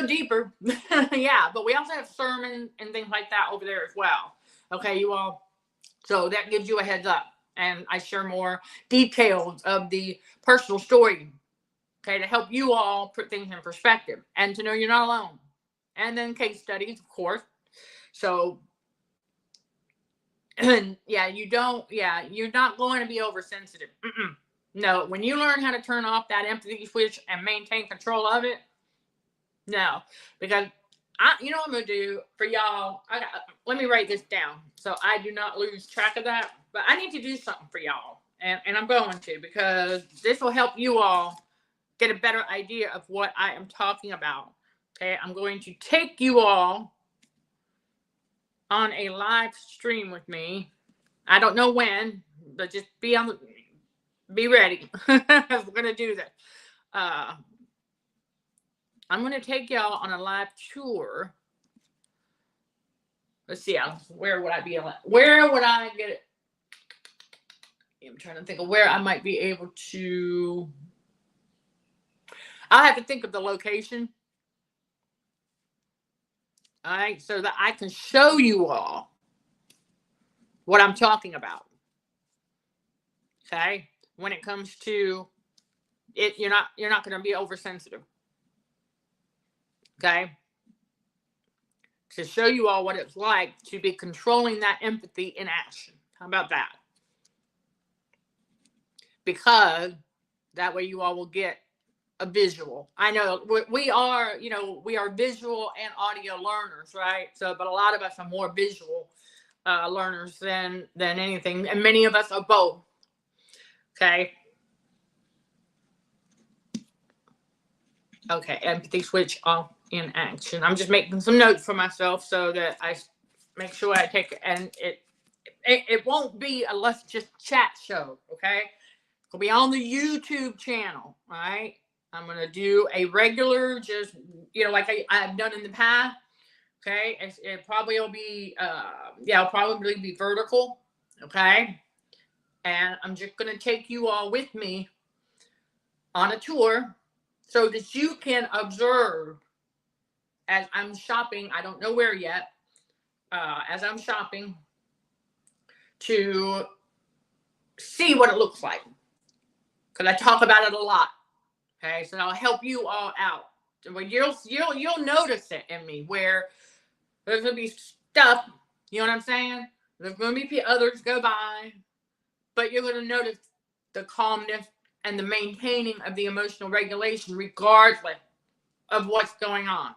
deeper. But we also have sermons and things like that over there as well. Okay, you all. So that gives you a heads up. And I share more details of the personal story, okay, to help you all put things in perspective and to know you're not alone. And then case studies, of course. So, you're not going to be oversensitive. No, when you learn how to turn off that empathy switch and maintain control of it, no, because you know what I'm going to do for y'all? Let me write this down so I do not lose track of that. But I need to do something for y'all. And I'm going to, because this will help you all get a better idea of what I am talking about. Okay, I'm going to take you all on a live stream with me. I don't know when, but just be ready. We're going to do this. I'm going to take y'all on a live tour. Let's see, where would I be? Where would I get it? I'm trying to think of where I might be able to. I'll have to think of the location. All right, so that I can show you all what I'm talking about. Okay, when it comes to it, you're not going to be oversensitive. Okay, to show you all what it's like to be controlling that empathy in action. How about that? Because that way you all will get a visual. I know we are, we are visual and audio learners, right? So, but a lot of us are more visual learners than anything, and many of us are both. Okay. Okay, empathy switch off in action. I'm just making some notes for myself so that I make sure I take it, and it won't be a let's just chat show. Okay, it'll be on the YouTube channel. All right, I'm gonna do a regular, just like I've done in the past. Okay, it probably will be it'll probably be vertical. Okay, and I'm just gonna take you all with me on a tour so that you can observe as I'm shopping. I don't know where yet. As I'm shopping, to see what it looks like, because I talk about it a lot. Okay, so I'll help you all out. You'll notice it in me where there's gonna be stuff. You know what I'm saying? There's gonna be others go by, but you're gonna notice the calmness and the maintaining of the emotional regulation, regardless of what's going on.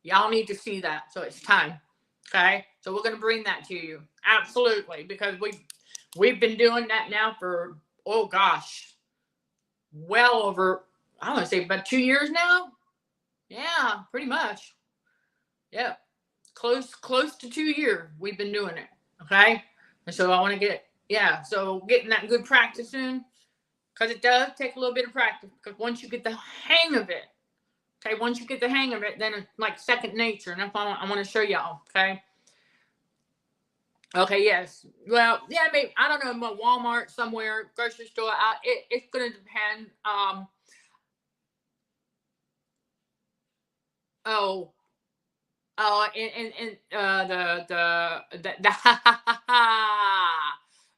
Y'all need to see that, so it's time. Okay, so we're gonna bring that to you, absolutely, because we've been doing that now for well over, I want to say about 2 years now. Yeah, pretty much. Yeah, close to 2 years we've been doing it. Okay, and so I want to so getting that good practice in, because it does take a little bit of practice. Because once you get the hang of it, then it's like second nature, and that's what I want to show y'all. Okay, yes. Well, yeah, maybe, I don't know, Walmart, somewhere, grocery store. It's going to depend.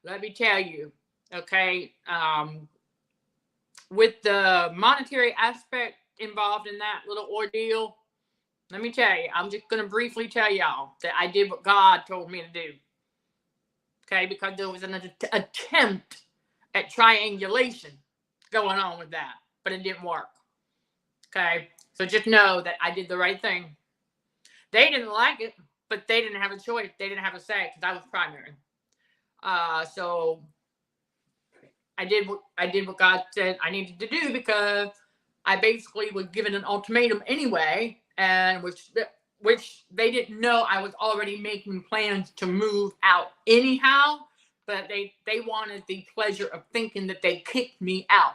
Let me tell you, okay, with the monetary aspect involved in that little ordeal, let me tell you, I'm just going to briefly tell y'all that I did what God told me to do. Okay, because there was an attempt at triangulation going on with that, but it didn't work. Okay, so just know that I did the right thing. They didn't like it, but they didn't have a choice. They didn't have a say, because I was primary. So I did what God said I needed to do, because I basically was given an ultimatum anyway, and which they didn't know I was already making plans to move out anyhow, but they wanted the pleasure of thinking that they kicked me out.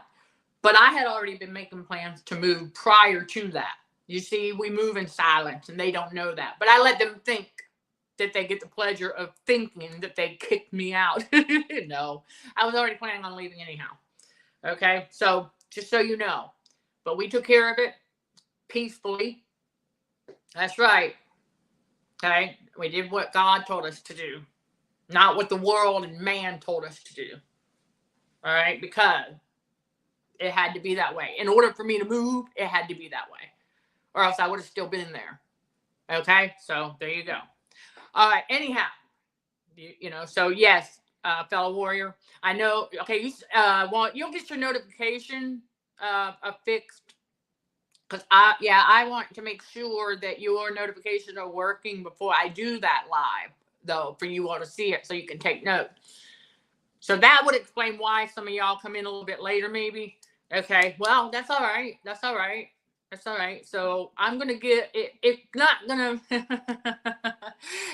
But I had already been making plans to move prior to that. You see, we move in silence, and they don't know that. But I let them think that they get the pleasure of thinking that they kicked me out. No, I was already planning on leaving anyhow. Okay, so just so you know. But we took care of it peacefully. That's right. Okay, we did what God told us to do, not what the world and man told us to do. All right, because it had to be that way. In order for me to move, it had to be that way, or else I would have still been there. Okay, so there you go. All right, anyhow, so yes, fellow warrior, I know. Okay, you'll get your notification affixed, Because I want to make sure that your notifications are working before I do that live, though, for you all to see it so you can take notes. So that would explain why some of y'all come in a little bit later, maybe. Okay, well, that's all right. That's all right. That's all right. So I'm gonna get it. It's not gonna.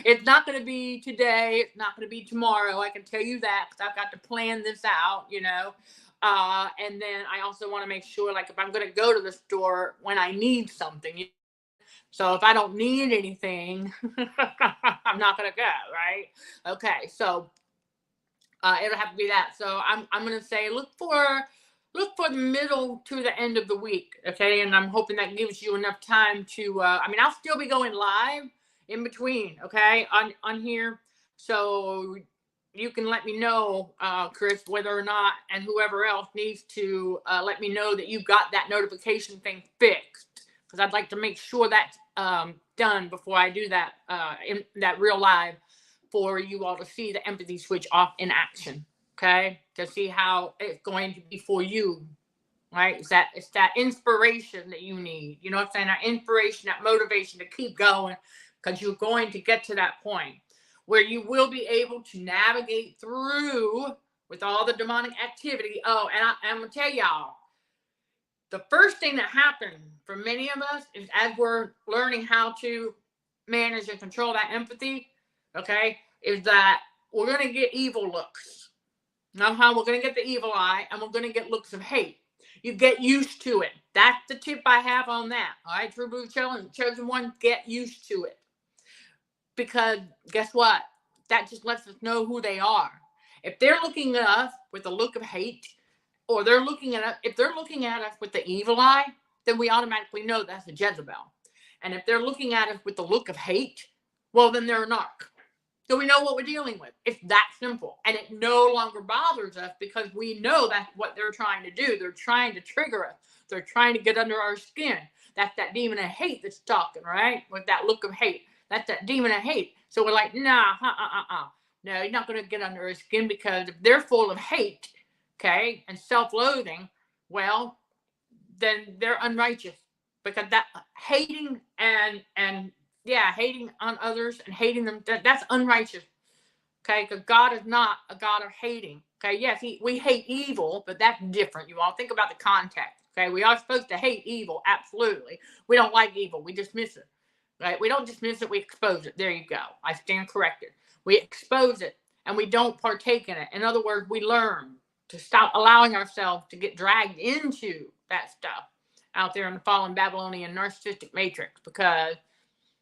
It's not gonna be today. It's not gonna be tomorrow. I can tell you that because I've got to plan this out. And then I also want to make sure, like, if I'm gonna go to the store when I need something. So if I don't need anything, I'm not gonna go. Right? Okay. So it'll have to be that. So I'm gonna say look for the middle to the end of the week, okay? And I'm hoping that gives you enough time to. I'll still be going live in between, okay, on here. So you can let me know, Chris, whether or not, and whoever else needs to let me know that you got that notification thing fixed, because I'd like to make sure that's done before I do that in that real live, for you all to see the empathy switch off in action, okay? To see how it's going to be for you, right? It's that inspiration that you need. You know what I'm saying? That inspiration, that motivation to keep going, because you're going to get to that point where you will be able to navigate through with all the demonic activity. Oh, and I'm going to tell y'all, the first thing that happened for many of us is, as we're learning how to manage and control that empathy, okay, is that we're going to get evil looks. Now, how we're going to get the evil eye, and we're going to get looks of hate. You get used to it. That's the tip I have on that. All right, True Blue Chosen One, get used to it. Because guess what? That just lets us know who they are. If they're looking at us with a look of hate, or if they're looking at us with the evil eye, then we automatically know that's a Jezebel. And if they're looking at us with the look of hate, well, then they're a narc. So we know what we're dealing with. It's that simple. And it no longer bothers us, because we know that's what they're trying to do. They're trying to trigger us. They're trying to get under our skin. That's that demon of hate that's talking, right? With that look of hate. That's that demon of hate. So we're like, nah, no, you're not going to get under our skin, because if they're full of hate, okay, and self-loathing, well, then they're unrighteous. Because that hating hating on others and hating them, that's unrighteous. Okay, because God is not a God of hating. Okay, yes, we hate evil, but that's different. You all think about the context. Okay, we are supposed to hate evil, absolutely. We don't like evil, we dismiss it. Right? We don't dismiss it, we expose it. There you go. I stand corrected. We expose it, and we don't partake in it. In other words, we learn to stop allowing ourselves to get dragged into that stuff out there in the fallen Babylonian narcissistic matrix, because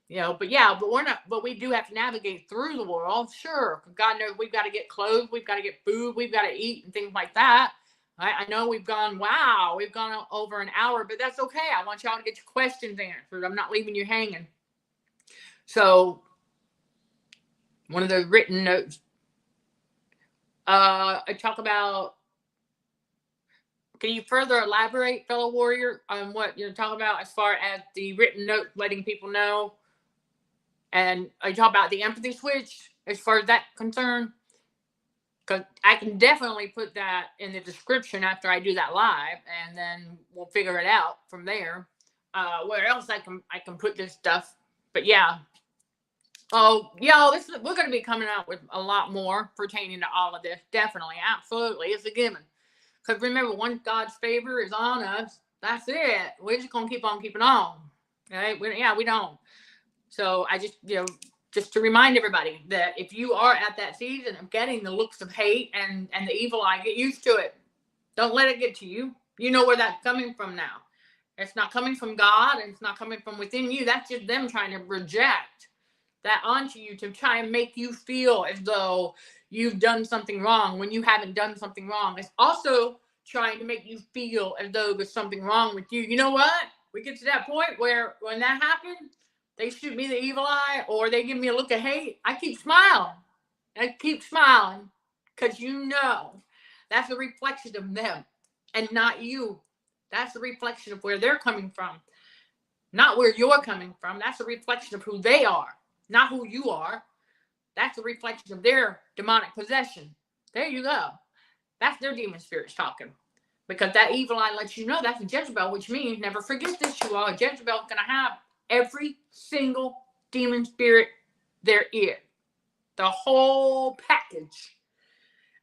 but we do have to navigate through the world, sure. God knows we've got to get clothes, we've got to get food, we've got to eat and things like that. I know we've gone over an hour, but that's okay. I want y'all to get your questions answered. I'm not leaving you hanging. So one of the written notes, I talk about, can you further elaborate, fellow warrior, on what you're talking about as far as the written note letting people know? And I talk about the empathy switch as far as that's concerned, because I can definitely put that in the description after I do that live, and then we'll figure it out from there. Where else I can put this stuff? But yeah. Oh, yeah, we're going to be coming out with a lot more pertaining to all of this. Definitely, absolutely, it's a given. Because remember, once God's favor is on us, that's it. We're just going to keep on keeping on. Right? We don't. So I just to remind everybody that if you are at that season of getting the looks of hate and the evil eye, get used to it. Don't let it get to you. You know where that's coming from now. It's not coming from God, and it's not coming from within you. That's just them trying to project that onto you to try and make you feel as though you've done something wrong when you haven't done something wrong. It's also trying to make you feel as though there's something wrong with you. You know what? We get to that point where when that happens, they shoot me the evil eye or they give me a look of hate. I keep smiling. Because that's a reflection of them and not you. That's a reflection of where they're coming from, not where you're coming from. That's a reflection of who they are, not who you are. That's a reflection of their demonic possession. There you go. That's their demon spirits talking. Because that evil eye lets you know that's a Jezebel, which means, never forget this, you all, a Jezebel is going to have every single demon spirit there is. The whole package.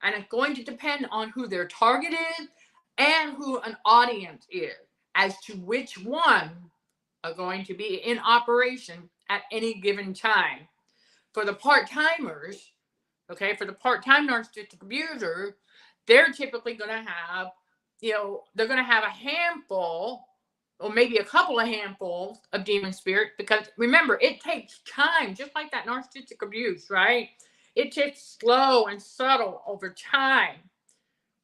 And it's going to depend on who their target is and who an audience is as to which one are going to be in operation at any given time. For the part-timers, okay, for the part-time narcissistic abuser, they're typically going to have, they're going to have a handful or maybe a couple of handfuls of demon spirit, because remember, it takes time, just like that narcissistic abuse, right? It takes slow and subtle over time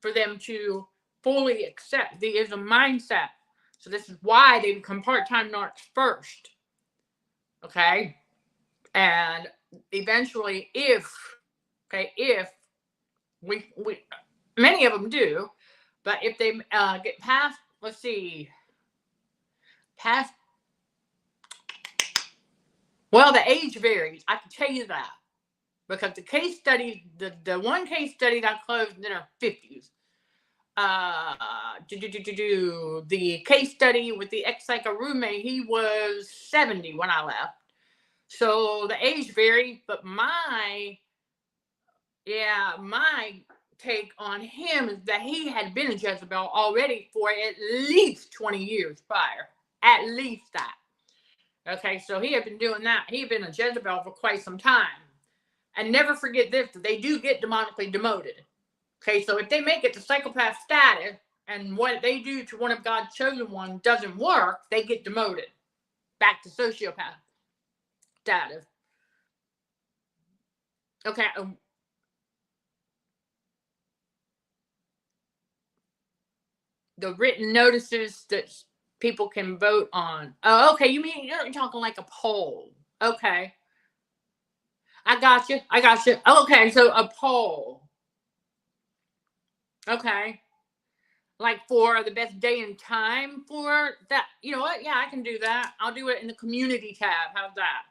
for them to fully accept the ism mindset. So this is why they become part-time narcs first. Okay? And eventually, if we many of them do, but if they get past, let's see, well, the age varies. I can tell you that. Because the case study, the one case study that closed in their 50s, the case study with the ex-psycho roommate, he was 70 when I left. So the age varied, but my take on him is that he had been a Jezebel already for at least 20 years prior. At least that. Okay, so he had been doing that. He had been a Jezebel for quite some time. And never forget this, that they do get demonically demoted. Okay, so if they make it to psychopath status and what they do to one of God's chosen ones doesn't work, they get demoted back to sociopath status. Okay. The written notices that people can vote on. Oh, okay. You mean you're talking like a poll? Okay. I got you. Okay, so a poll. Okay. Like for the best day and time for that. You know what? Yeah, I can do that. I'll do it in the community tab. How's that?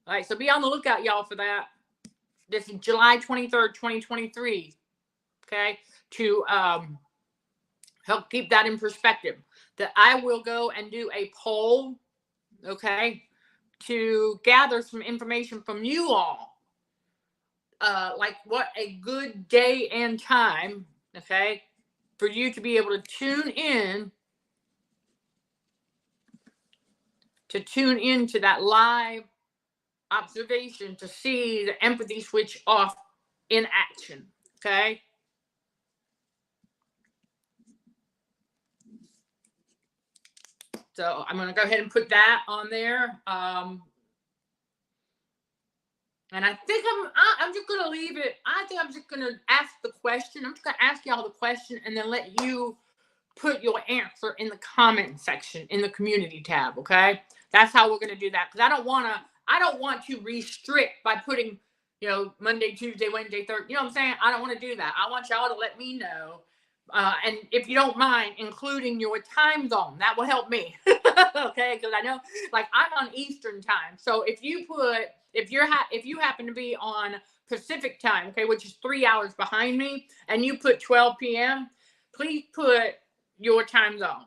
All right, so be on the lookout, y'all, for that. This is July 23rd, 2023. Okay, to help keep that in perspective, that I will go and do a poll, okay, to gather some information from you all. Like what a good day and time, okay, for you to be able to tune in to that live observation to see the empathy switch off in action, okay? So I'm going to go ahead and put that on there. And I think I'm just going to leave it. I think I'm just going to ask the question. I'm just going to ask y'all the question and then let you put your answer in the comment section in the community tab, okay? That's how we're going to do that, because I don't want to restrict by putting, Monday, Tuesday, Wednesday, Thursday. You know what I'm saying? I don't want to do that. I want y'all to let me know. And if you don't mind including your time zone, that will help me. Okay, because I know, like, I'm on Eastern time. So if you happen to be on Pacific time, okay, which is 3 hours behind me, and you put 12 p.m., please put your time zone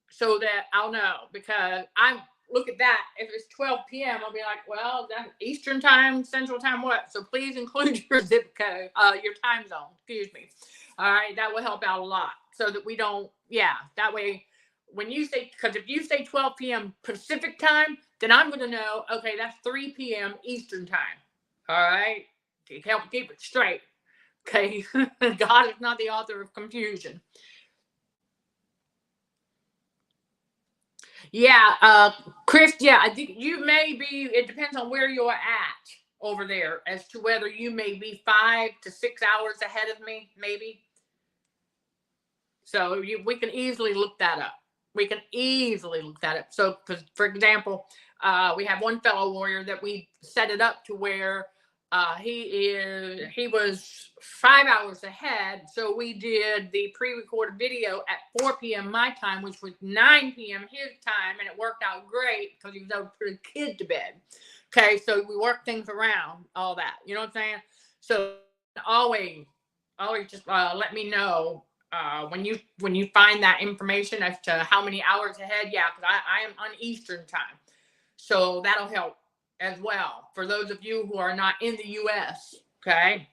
so that I'll know, because I look at that. If it's 12 p.m., I'll be like, well, that's Eastern time, Central time, what? So please include your zip code, your time zone, excuse me. All right, that will help out a lot so that we don't, that way when you say, because if you say 12 p.m. Pacific time, then I'm going to know, okay, that's 3 p.m. Eastern time. All right, to help keep it straight. Okay, God is not the author of confusion. Yeah, Chris, I think you may be, it depends on where you're at over there as to whether you may be 5 to 6 hours ahead of me, maybe. So we can easily look that up. So, for example, we have one fellow warrior that we set it up to where he was 5 hours ahead. So we did the pre-recorded video at 4 p.m. my time, which was 9 p.m. his time, and it worked out great because he was able to put his kid to bed. Okay, so we worked things around all that. You know what I'm saying? So always just let me know when you find that information as to how many hours ahead, yeah, because I am on Eastern time, so that'll help as well for those of you who are not in the U.S. Okay,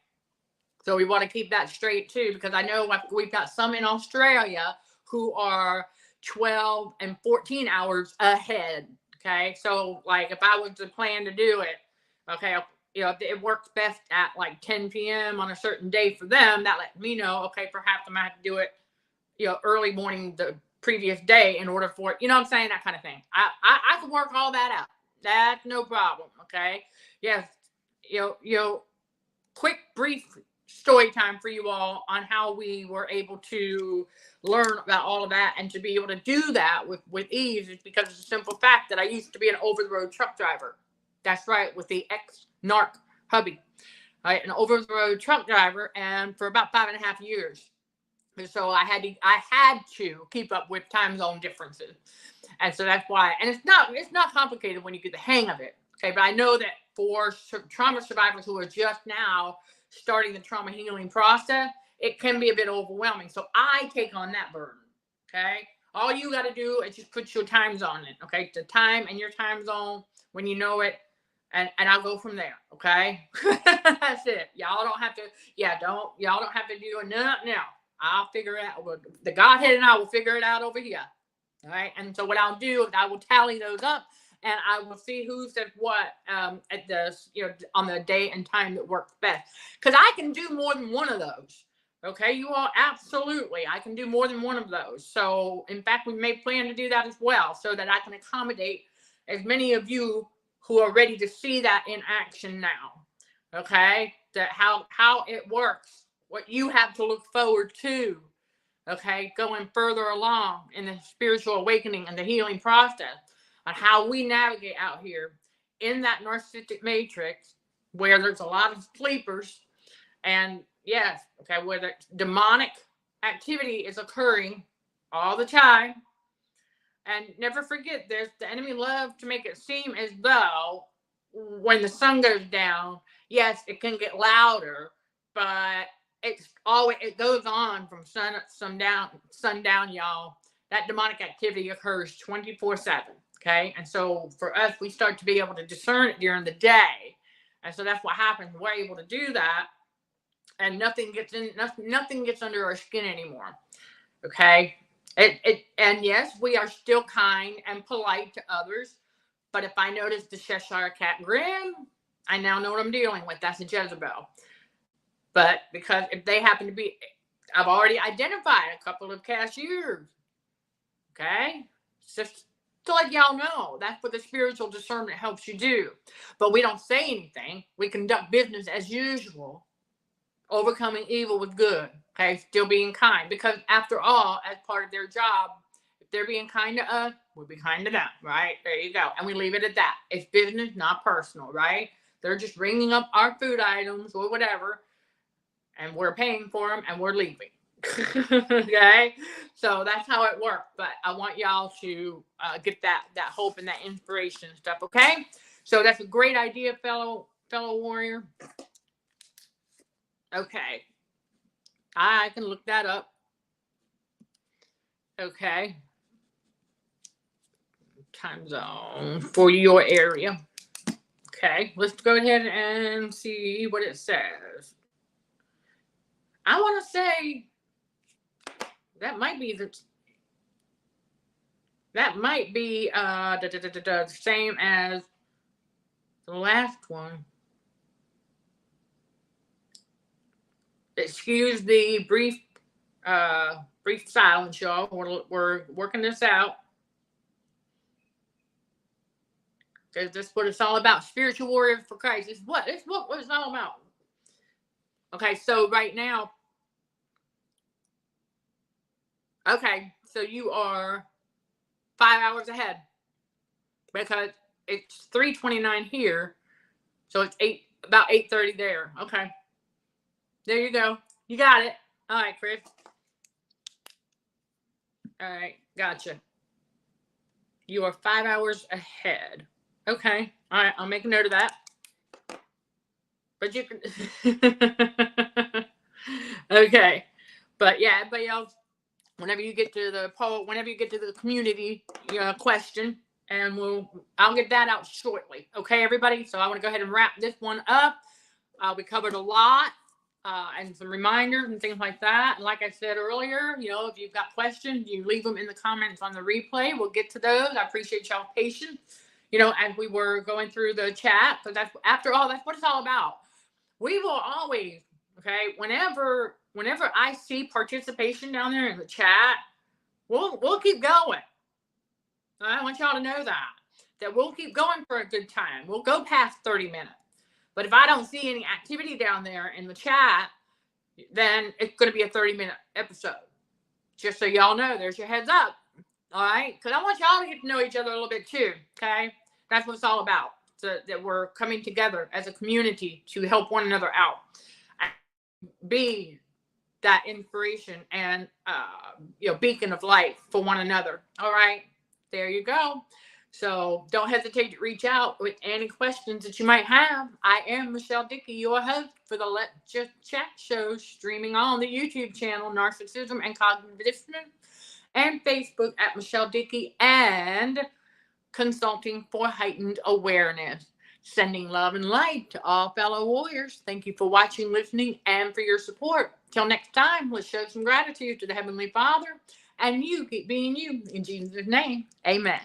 so we want to keep that straight too, because I know we've got some in Australia who are 12 and 14 hours ahead. Okay, so like if I was to plan to do it, okay, you know, if it works best at like 10 p.m. on a certain day for them, that lets me know, okay, perhaps I'm gonna have to do it, you know, early morning the previous day in order for it, you know what I'm saying, that kind of thing. I can work all that out. That's no problem. Okay. Yes. You know, quick, brief story time for you all on how we were able to learn about all of that and to be able to do that with ease is because of the simple fact that I used to be an over-the-road truck driver. That's right, with the ex-narc hubby. Right, an over-the-road truck driver, and for about 5.5 years. So I had to keep up with time zone differences. And so that's why, and it's not complicated when you get the hang of it. Okay, but I know that for trauma survivors who are just now starting the trauma healing process, it can be a bit overwhelming. So I take on that burden. Okay, all you got to do is just put your time zone in. Okay, the time and your time zone when you know it, and I'll go from there. Okay, that's it. Y'all don't have to. Y'all don't have to do it now. I'll figure it out. The Godhead and I will figure it out over here. All right. And so what I'll do is I will tally those up and I will see who said what at the, you know, on the day and time that works best. Because I can do more than one of those. Okay. You all, absolutely. I can do more than one of those. So in fact, we may plan to do that as well so that I can accommodate as many of you who are ready to see that in action now. Okay. That how it works, what you have to look forward to. Okay, going further along in the spiritual awakening and the healing process on how we navigate out here in that narcissistic matrix where there's a lot of sleepers and yes, okay, where the demonic activity is occurring all the time. And never forget, there's the enemy loves to make it seem as though when the sun goes down, yes, it can get louder, but it goes on from sundown, y'all. That demonic activity occurs 24/7. Okay. And so for us, we start to be able to discern it during the day. And so that's what happens. We're able to do that. And nothing gets under our skin anymore. Okay. And yes, we are still kind and polite to others. But if I notice the Cheshire cat grin, I now know what I'm dealing with. That's a Jezebel. But because if they happen to be, I've already identified a couple of cashiers. Okay? Just to let y'all know, that's what the spiritual discernment helps you do. But we don't say anything. We conduct business as usual, overcoming evil with good. Okay? Still being kind. Because after all, as part of their job, if they're being kind to us, we'll be kind to them. Right? There you go. And we leave it at that. It's business, not personal. Right? They're just ringing up our food items or whatever. And we're paying for them and we're leaving. Okay, so that's how it works. But I want y'all to get that hope and that inspiration and stuff. Okay, so that's a great idea, fellow warrior. Okay, I can look that up. Okay, time zone for your area. Okay, let's go ahead and see what it says. I want to say that might be the same as the last one. Excuse the brief silence, y'all. We're working this out. Because that's what it's all about. Spiritual warrior for Christ. It's what it's all about. Okay, so right now, okay, so you are 5 hours ahead because it's 3:29 here, so it's about 8:30 there. Okay, there you go. You got it. All right, Chris. All right, gotcha. You are 5 hours ahead. Okay, all right, I'll make a note of that. But you can. Okay. But yeah, everybody else, whenever you get to the poll, whenever you get to the community question, and I'll get that out shortly. Okay, everybody. So I want to go ahead and wrap this one up. We covered a lot. And some reminders and things like that. And like I said earlier, if you've got questions, you leave them in the comments on the replay. We'll get to those. I appreciate y'all patience, as we were going through the chat. But after all, that's what it's all about. We will always, okay, whenever I see participation down there in the chat, we'll keep going. I want y'all to know that we'll keep going for a good time. We'll go past 30 minutes. But if I don't see any activity down there in the chat, then it's going to be a 30-minute episode. Just so y'all know, there's your heads up. All right? Because I want y'all to get to know each other a little bit too. Okay? That's what it's all about. So that we're coming together as a community to help one another out. And be that inspiration and beacon of light for one another. All right? There you go. So don't hesitate to reach out with any questions that you might have. I am Michelle Dickey, your host for the Let's Just Chat show, streaming on the YouTube channel Narcissism and Cognitive Dissonance, and Facebook at Michelle Dickey, and Consulting for Heightened Awareness. Sending love and light to all fellow warriors. Thank you for watching, listening, and for your support. Till next time, let's show some gratitude to the Heavenly Father, and you keep being you. In Jesus' name, amen.